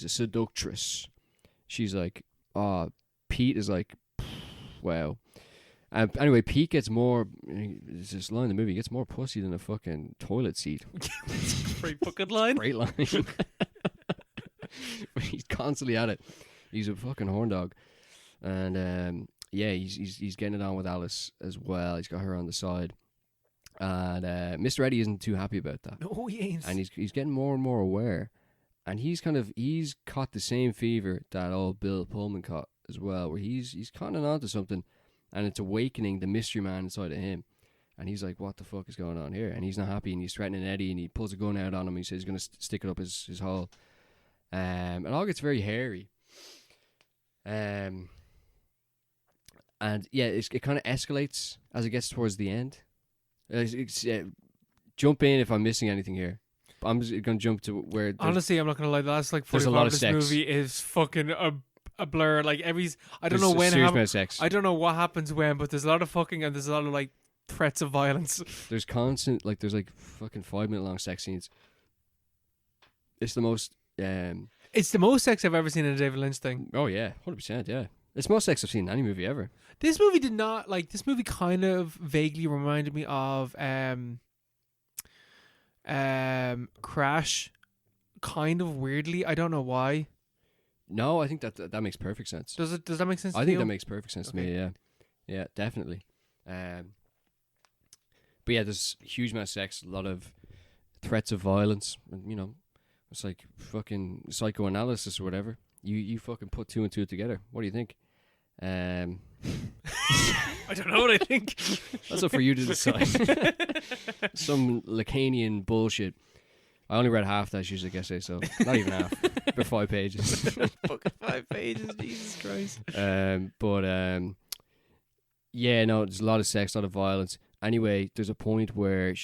seductress. She's like, Pete is like, wow. Anyway, Pete gets more. There's this line in the movie. He gets more pussy than a fucking toilet seat. Great fucking line. Great line. He's constantly at it. He's a fucking horn dog, and he's getting it on with Alice as well. He's got her on the side. And Mr. Eddie isn't too happy about that. No, he ain't. And he's getting more and more aware. And he's caught the same fever that old Bill Pullman caught as well, where he's kind of onto something, and it's awakening the mystery man inside of him. And he's like, what the fuck is going on here? And he's not happy, and he's threatening Eddie, and he pulls a gun out on him. He says he's going to stick it up his hole. And it all gets very hairy. And yeah, it kind of escalates as it gets towards the end. Jump in if I'm missing anything here. I'm just going to jump to where... Honestly, I'm not going to lie. The last like 45 there's a lot of this sex. movie is fucking a blur. Like I don't know there's a when. serious amount of sex. I don't know what happens when, but there's a lot of fucking and there's a lot of like threats of violence. There's constant, like, there's like fucking 5-minute long sex scenes. It's the most... It's the most sex I've ever seen in a David Lynch thing. Oh yeah, 100%, yeah. It's the most sex I've seen in any movie ever. This movie did not like. This movie kind of vaguely reminded me of Crash, kind of weirdly. I don't know why. No, I think that makes perfect sense. Does that make sense? I to think you? that makes perfect sense to me. Yeah, definitely. But yeah, there's a huge amount of sex, a lot of threats of violence, and you know, it's like fucking psychoanalysis or whatever. You fucking put 2 and 2 together. What do you think? I don't know what I think. That's up for you to decide. Some Lacanian bullshit. I only read half that Shizak essay, so not even half. About 5 pages. Fucking 5 pages, Jesus Christ. Yeah, no, there's a lot of sex, a lot of violence. Anyway, there's a point where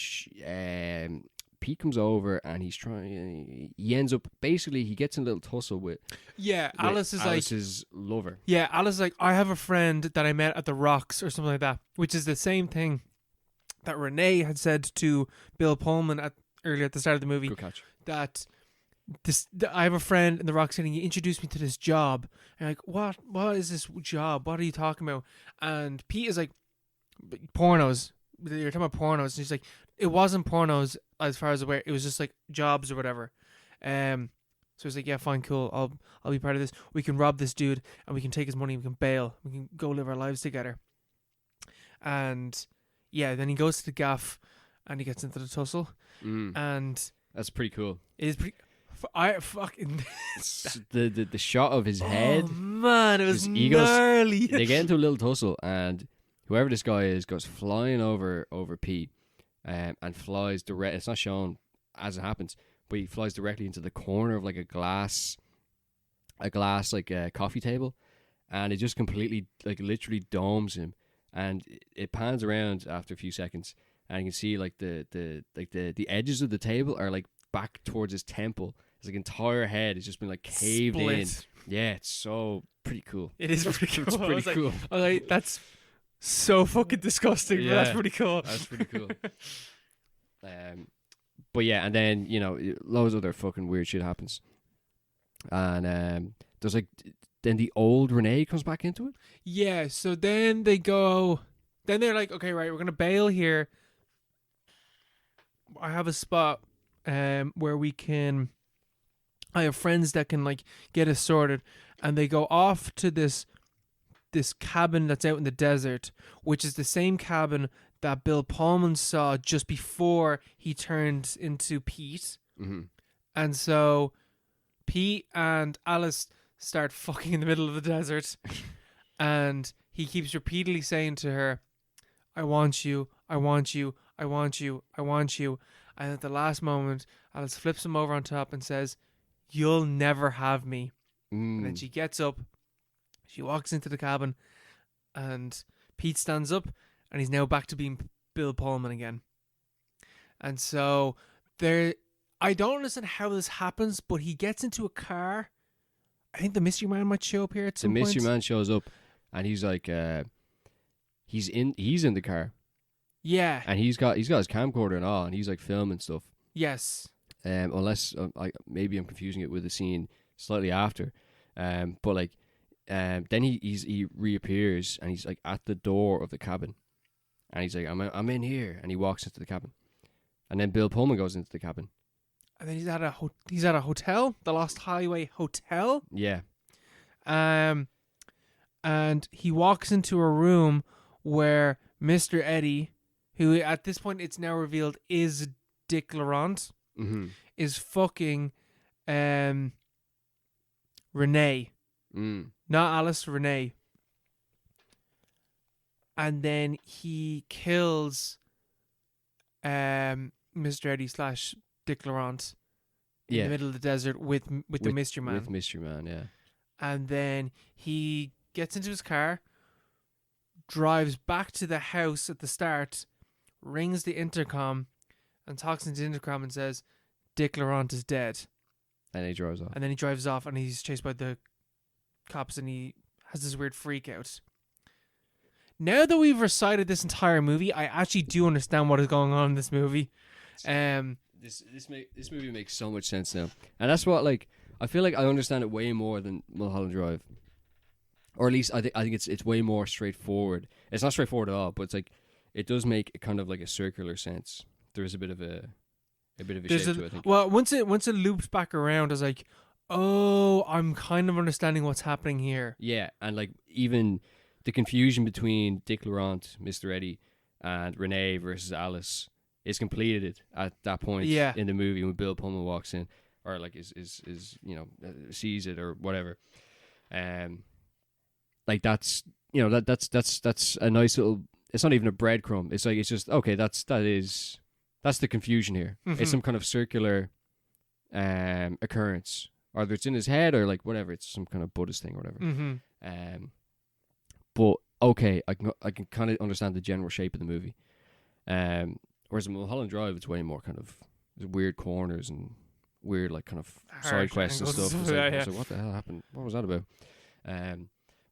Pete comes over and he's trying. He ends up basically he gets in a little tussle with. Yeah, with Alice is Alice's lover. Yeah, Alice is like, I have a friend that I met at the Rocks or something like that, which is the same thing that Renee had said to Bill Pullman earlier at the start of the movie. Good catch. That I have a friend in the Rocks and he introduced me to this job. And I'm like, what is this job? What are you talking about? And Pete is like, pornos. You're talking about pornos. And he's like, it wasn't pornos as far as aware. It was just like jobs or whatever. So he's like, yeah, fine, cool. I'll be part of this. We can rob this dude and we can take his money. We can bail. We can go live our lives together. And yeah, then he goes to the gaff and he gets into the tussle. And that's pretty cool. It is pretty. I fucking the shot of his head. Oh man, it was gnarly. They get into a little tussle, and whoever this guy is goes flying over Pete, and flies direct. It's not shown as it happens, but he flies directly into the corner of like a glass like coffee table, and it just completely like literally domes him, and it pans around after a few seconds, and you can see like the edges of the table are like back towards his temple. His like entire head has just been like caved Split. in. Yeah, it's so pretty cool. It is pretty cool. It's pretty cool. I was like, that's so fucking disgusting. Yeah. But that's pretty cool. That's pretty cool. But yeah, and then loads of other fucking weird shit happens, and there's like then the old Renee comes back into it. Yeah. So then they're like, okay, right, we're gonna bail here. I have a spot where we can. I have friends that can like get us sorted, and they go off to this cabin that's out in the desert, which is the same cabin that Bill Pullman saw just before he turned into Pete. Mm-hmm. And so Pete and Alice start fucking in the middle of the desert, and he keeps repeatedly saying to her, "I want you, I want you, I want you, I want you." And at the last moment, Alice flips him over on top and says, "You'll never have me." And then she gets up, she walks into the cabin, and Pete stands up, and he's now back to being Bill Pullman again. And so I don't understand how this happens, but he gets into a car. I think the Mystery Man might show up here at some point. The Mystery Man shows up, and he's like, he's in the car. Yeah. And he's got his camcorder and all, and he's like filming stuff. Yes. Unless maybe I'm confusing it with the scene slightly after, but like, then he reappears and he's like at the door of the cabin, and he's like, I'm in here, and he walks into the cabin, and then Bill Pullman goes into the cabin, and then he's at a hotel, the Lost Highway Hotel. Yeah. And he walks into a room where Mr. Eddie, who at this point it's now revealed is Dick Laurent, is fucking Renee. Not Alice, Renee. And then he kills Mr. Eddie / Dick Laurent in the middle of the desert with the Mystery Man. With Mystery Man, yeah. And then he gets into his car, drives back to the house at the start, rings the intercom, and talks into the intercom and says, "Dick Laurent is dead." And he drives off. And then he drives off, and he's chased by the cops, and he has this weird freak out. Now that we've recited this entire movie, I actually do understand what is going on in this movie. This movie makes so much sense now, and that's what like I feel like I understand it way more than Mulholland Drive, or at least I think it's way more straightforward. It's not straightforward at all, but it's like it does make a kind of like a circular sense. There is a bit of a shape to it, I think. Well, once it loops back around, I was like, oh, I'm kind of understanding what's happening here. Yeah, and like even the confusion between Dick Laurent, Mr. Eddie, and Renee versus Alice is completed at that point in the movie when Bill Pullman walks in, or like is sees it or whatever. Like that's a nice little. It's not even a breadcrumb. It's like it's just okay. That's the confusion here. Mm-hmm. It's some kind of circular occurrence, or it's in his head, or like whatever. It's some kind of Buddhist thing or whatever. Mm-hmm. But okay, I can kind of understand the general shape of the movie. Whereas in Mulholland Drive, it's way more kind of weird corners and weird like kind of side quests and stuff. It's like, I was like, what the hell happened? What was that about?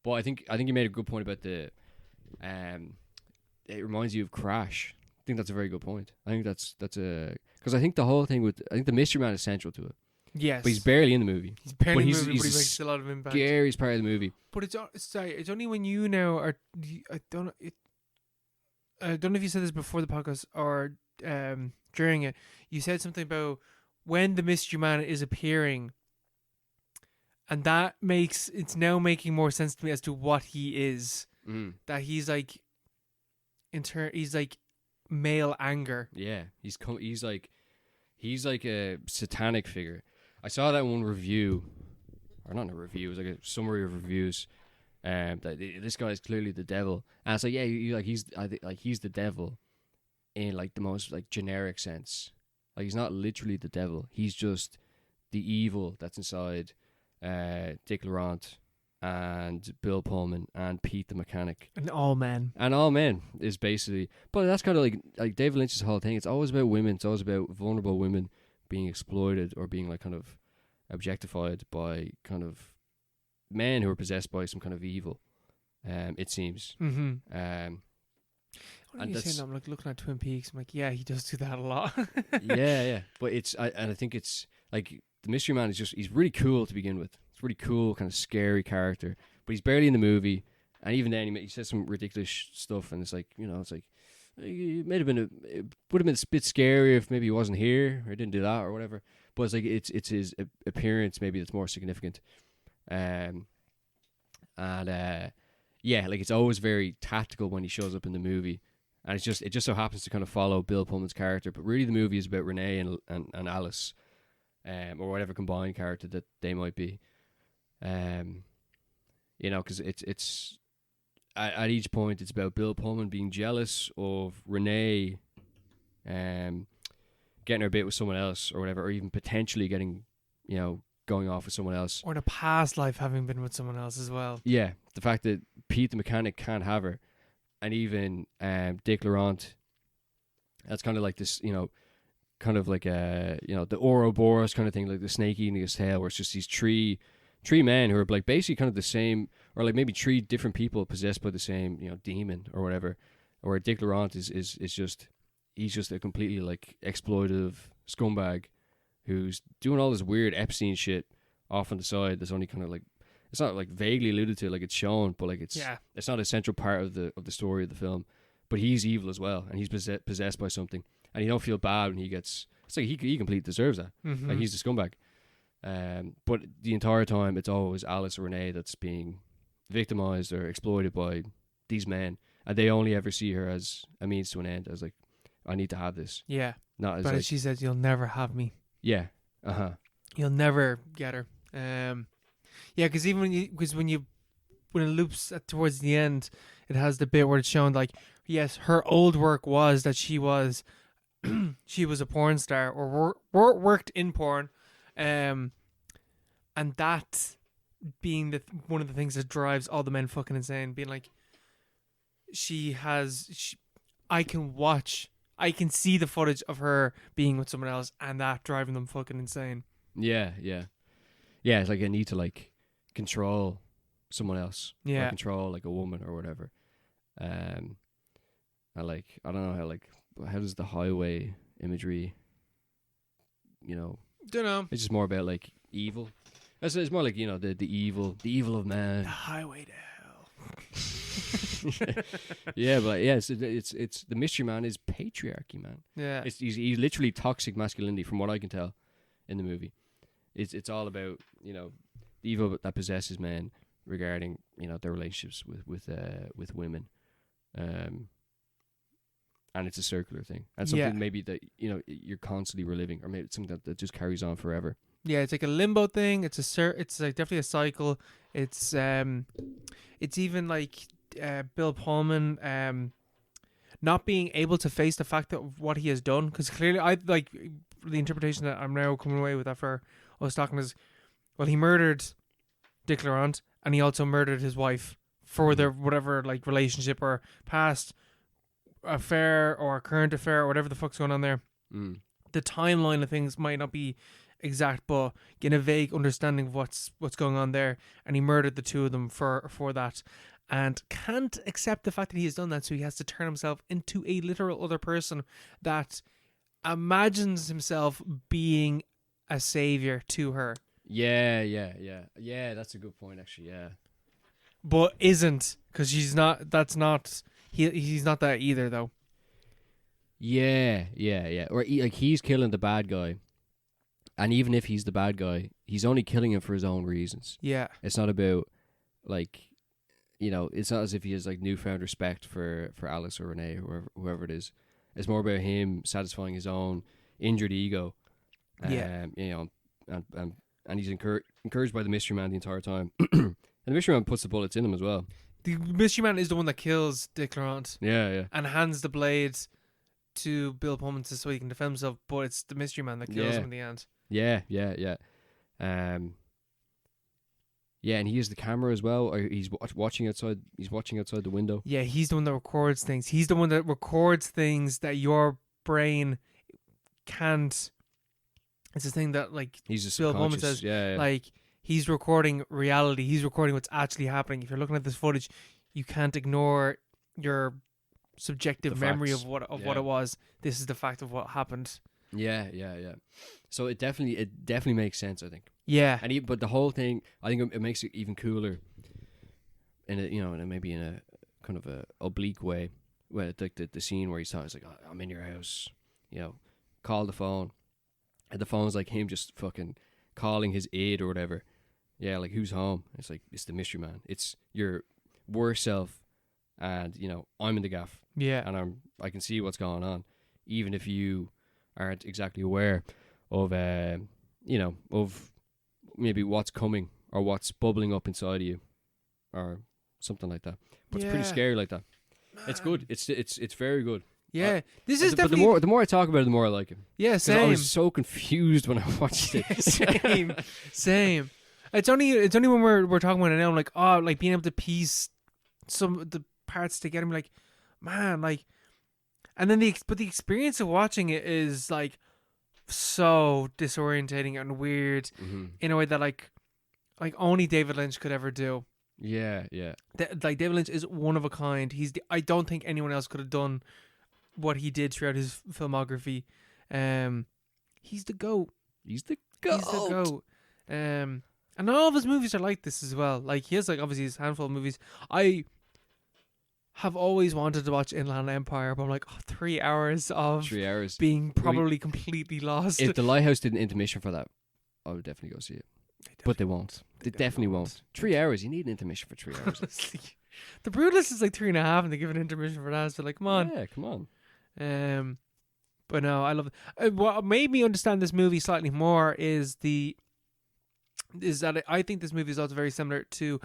But I think you made a good point about the it reminds you of Crash. I think that's a very good point. I think that's a because I think the whole thing I think the Mystery Man is central to it. Yes, but he's barely in the movie. He's barely in the movie, he's but he makes a lot of impact. Scariest part of the movie. But it's only when you now are. I don't know if you said this before the podcast or during it. You said something about when the Mystery Man is appearing, and that it's now making more sense to me as to what he is. That he's like, he's like male anger. Yeah, he's like a satanic figure. I saw that one review, or not a review, it was like a summary of reviews. That this guy is clearly the devil, and it's like, yeah, he's the devil, in like the most like generic sense. Like he's not literally the devil. He's just the evil that's inside Dick Laurent and Bill Pullman and Pete the mechanic and all men is basically. But that's kind of like David Lynch's whole thing. It's always about women. It's always about vulnerable women being exploited or being like kind of objectified by kind of men who are possessed by some kind of evil. It seems. Mm-hmm. And I'm like looking at Twin Peaks. I'm like, yeah, he does do that a lot. yeah. But I think it's like the Mystery Man he's really cool to begin with. It's really cool, kind of scary character. But he's barely in the movie, and even then he says some ridiculous stuff, and it's like, it's like it would have been a bit scary if maybe he wasn't here or didn't do that or whatever. But it's like it's his appearance maybe that's more significant. Yeah, like it's always very tactical when he shows up in the movie, and it just so happens to kind of follow Bill Pullman's character. But really, the movie is about Renee and Alice, or whatever combined character that they might be. Because it's at each point it's about Bill Pullman being jealous of Renee, getting her bit with someone else or whatever, or even potentially getting, going off with someone else. Or in a past life having been with someone else as well. Yeah, the fact that Pete the mechanic can't have her, and even Dick Laurent, that's kind of like this, kind of like the Ouroboros kind of thing, like the snake eating his tail, where it's just these three men who are like basically kind of the same, or like maybe three different people possessed by the same, demon or whatever. Or Dick Laurent is just, he's just a completely like exploitive scumbag who's doing all this weird Epstein shit off on the side. That's only kind of like, it's not like vaguely alluded to, like it's shown, but like it's not a central part of the story of the film. But he's evil as well, and he's possessed by something, and you don't feel bad when he gets. It's like he completely deserves that. Mm-hmm. Like he's the scumbag. But the entire time, it's always Alice or Renee that's being victimized or exploited by these men, and they only ever see her as a means to an end. As like, I need to have this. Yeah. Not as. But like, she says, "You'll never have me." Yeah. You'll never get her. Yeah, because even when it loops towards the end, it has the bit where it's shown like, yes, her old work was that she was she was a porn star or worked in porn, and that being one of the things that drives all the men fucking insane, being like, I can see the footage of her being with someone else, and that driving them fucking insane. Yeah. It's like I need to like control someone else. Yeah. Or control like a woman or whatever. I don't know how does the highway imagery, Don't know. it's just more about like evil. It's more like, the evil of man. The highway to hell. Yeah, but yeah, it's the Mystery Man is patriarchy, man. Yeah. He's literally toxic masculinity, from what I can tell in the movie. It's all about, the evil that possesses men regarding, their relationships with women. And it's a circular thing. And something maybe that, you're constantly reliving, or maybe it's something that just carries on forever. Yeah, it's like a limbo thing. It's like definitely a cycle. It's even like Bill Pullman not being able to face the fact that what he has done, because clearly I like the interpretation that I'm now coming away with after I was talking is, well, he murdered Dick Laurent, and he also murdered his wife for their whatever like relationship or past affair or current affair or whatever the fuck's going on there. The timeline of things might not be exact, but getting a vague understanding of what's going on there, and he murdered the two of them for that, and can't accept the fact that he has done that, so he has to turn himself into a literal other person that imagines himself being a savior to her. Yeah, that's a good point, actually. Yeah, but isn't, because she's not. That's not. He's not that either, though. Yeah. Or he's killing the bad guy, and even if he's the bad guy, he's only killing him for his own reasons. Yeah, it's not about like, it's not as if he has like newfound respect for Alice or Renee or whoever it is. It's more about him satisfying his own injured ego. And he's encouraged by the Mystery Man the entire time. And the Mystery Man puts the bullets in him as well. The Mystery Man is the one that kills Dick Laurent. Yeah. And hands the blade to Bill Pullman so he can defend himself, but it's the Mystery Man that kills him in the end. Yeah. And he has the camera as well. Or he's watching outside. He's watching outside the window. Yeah, he's the one that records things. He's the one that records things that your brain can't. It's a thing that like he's Bill Pullman says. Yeah. Like he's recording reality. He's recording what's actually happening. If you're looking at this footage, you can't ignore your subjective memory of what it was. This is the fact of what happened. Yeah. So it definitely makes sense, I think. Yeah. But the whole thing, I think it makes it even cooler. Maybe in a kind of a oblique way, where like the scene where he's talking, it's like, oh, I'm in your house, call the phone, and the phone's like him just fucking calling his aide or whatever. Yeah, like who's home? It's like it's the Mystery Man. It's your worst self, and I'm in the gaff. Yeah, and I can see what's going on, even if you aren't exactly aware of of maybe what's coming or what's bubbling up inside of you, or something like that. But it's pretty scary like that. Man. It's good. It's very good. Yeah, this is definitely. But the more I talk about it, the more I like it. Yeah, same. I was so confused when I watched it. Same. It's only when we're talking about it now. I'm like, oh, like being able to piece some of the parts together. I'm like, man, like, and then the experience of watching it is like so disorientating and weird in a way that like only David Lynch could ever do. Yeah. Like David Lynch is one of a kind. I don't think anyone else could have done what he did throughout his filmography. He's the GOAT. He's the GOAT. And all of his movies are like this as well. Like he has like obviously his handful of movies. I have always wanted to watch Inland Empire, but I'm like, 3 hours of being probably completely lost. If The Lighthouse did an intermission for that, I would definitely go see it. But they won't. They definitely won't. 3 hours. You need an intermission for 3 hours. Honestly. The Brutalist is like 3.5, and they give an intermission for that. So like, come on. Yeah, come on. But no, I love it. What made me understand this movie slightly more is that I think this movie is also very similar to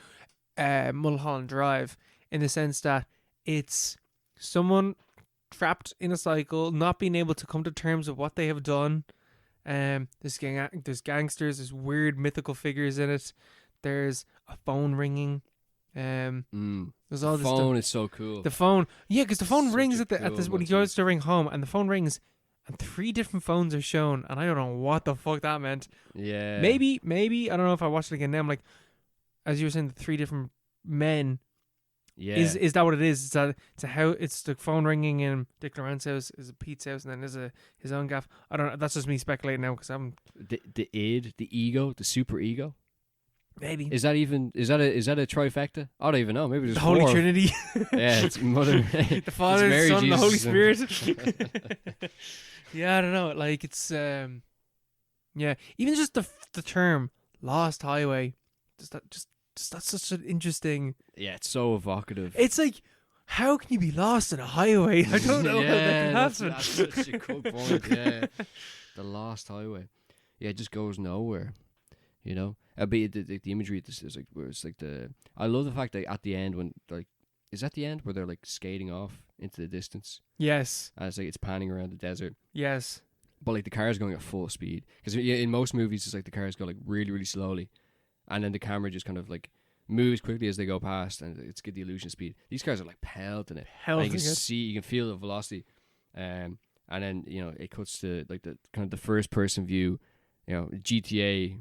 Mulholland Drive in the sense that it's someone trapped in a cycle, not being able to come to terms with what they have done. There's gangsters, there's weird mythical figures in it. There's a phone ringing. There's all the this phone stuff. Is so cool. The phone, yeah, because the phone Such rings when he goes motif. to ring home, and the phone rings, and 3 different phones are shown, and I don't know what the fuck that meant. Yeah, maybe I don't know if I watched it again now. I'm like, as you were saying, the 3 different men. Yeah, is that what it is? It's the phone ringing in Dick Laurent's house, is a Pete's house, and then there's his own gaff. I don't know. That's just me speculating now because I'm the id, the ego, the super ego. Maybe is that a trifecta? I don't even know. Maybe there's the Holy 4. Trinity. Yeah, it's Mother, the Father, the Son, the Holy Spirit. Yeah, I don't know. Like it's yeah. Even just the term "lost highway," that's such an interesting. Yeah, it's so evocative. It's like, how can you be lost in a highway? I don't know how that can happen. That's such a good point. Yeah, the lost highway. Yeah, it just goes nowhere. The imagery is like where it's like I love the fact that at the end when like is that the end where they're like skating off into the distance. Yes. And it's like it's panning around the desert. Yes. but like the car's going at full speed. Because in most movies, it's like the cars go like really, really slowly, and then the camera just kind of like moves quickly as they go past, and it's get the illusion of speed. These cars are like pelting it. And you can you can feel the velocity, and then it cuts to like the kind of the first person view, GTA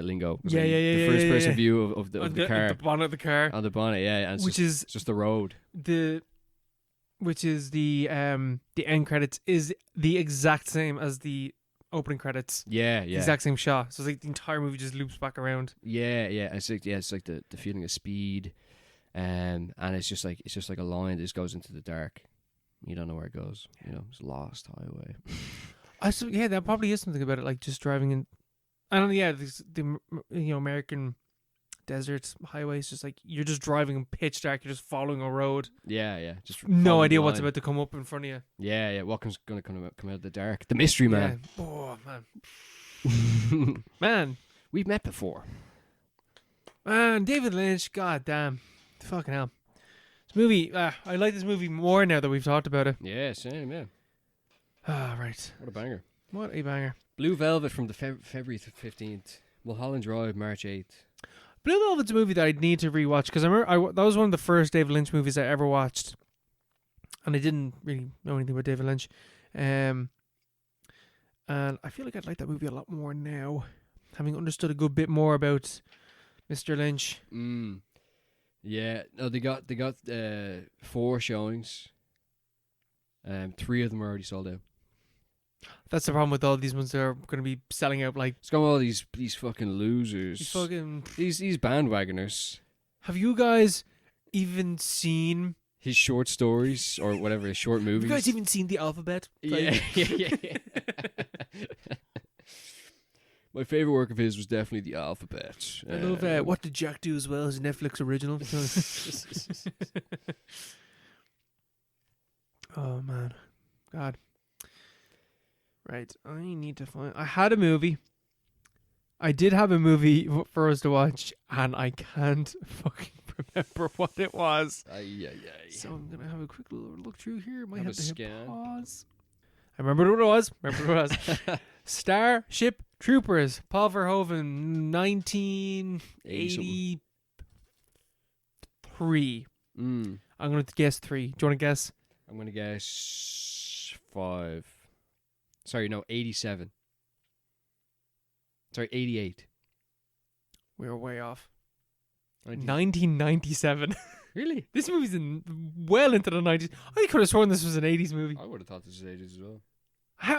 lingo. The first person view of the car, the bonnet of the car, on the bonnet, and it's just the road. Which is the end credits is the exact same as the opening credits. Yeah. The exact same shot. So it's like the entire movie just loops back around. Yeah. It's like the feeling of speed, and it's just like a line that just goes into the dark. You don't know where it goes. It's a lost highway. That probably is something about it, like just driving in. I don't know. Yeah, the American deserts, highways, just like you're just driving in pitch dark. You're just following a road. Yeah. Just no idea what's about to come up in front of you. Yeah. What's going to come out of the dark? The mystery man. Yeah. Oh man, man, we've met before. Man, David Lynch. God damn, fucking hell. This movie. I like this movie more now that we've talked about it. Yeah, same. Yeah. Right. What a banger. What a banger. Blue Velvet from the February 15th. Mulholland Drive, March 8th. Blue Velvet's a movie that I'd need to rewatch because I remember that was one of the first David Lynch movies I ever watched, and I didn't really know anything about David Lynch, and I feel like I'd like that movie a lot more now, having understood a good bit more about Mr. Lynch. Yeah, no, they got 4 showings. 3 of them are already sold out. That's the problem with all these ones that are going to be selling out. Like, it's got all these fucking losers. These bandwagoners. Have you guys even seen his short stories or whatever, his short movies? Have you guys even seen The Alphabet? Yeah. My favorite work of his was definitely The Alphabet. I love What Did Jack Do as well as a Netflix original. Oh man, God. Right, I need to find. I had a movie. I did have a movie for us to watch, and I can't fucking remember what it was. So I'm gonna have a quick look through here. Might have to hit pause. I remember what it was. Starship Troopers, Paul Verhoeven, 1983. I'm gonna guess 3. Do you want to guess? I'm gonna guess 5. Sorry, no, 87. Sorry, 88. We were way off. 1997. Really? This movie's well into the 90s. I could have sworn this was an 80s movie. I would have thought this was 80s as well.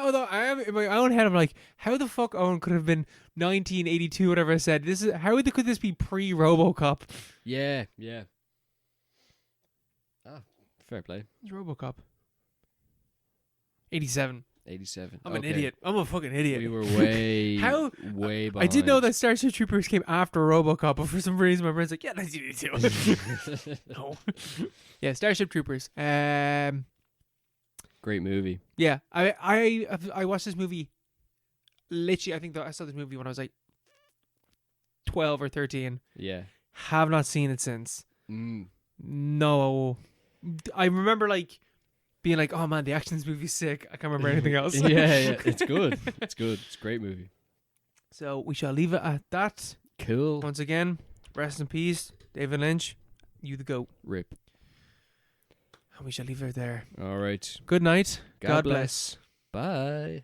Although I am in my own head, I'm like, how the fuck Owen could have been 1982, whatever I said. Could this be pre-RoboCop? Yeah. Fair play. It's RoboCop. 87. 87. I'm an idiot. I'm a fucking idiot. We were way behind. I did know that Starship Troopers came after RoboCop, but for some reason my brain's like, yeah, 1982. No. Yeah, Starship Troopers. Great movie. Yeah, I watched this movie. Literally, I think that I saw this movie when I was like 12 or 13. Yeah. Have not seen it since. No. I remember like being like, oh man, the action in this movie's sick. I can't remember anything else. Yeah. It's good. It's a great movie. So we shall leave it at that. Cool. Once again, rest in peace, David Lynch. You the GOAT. Rip. And we shall leave it there. All right. Good night. God bless. Bye.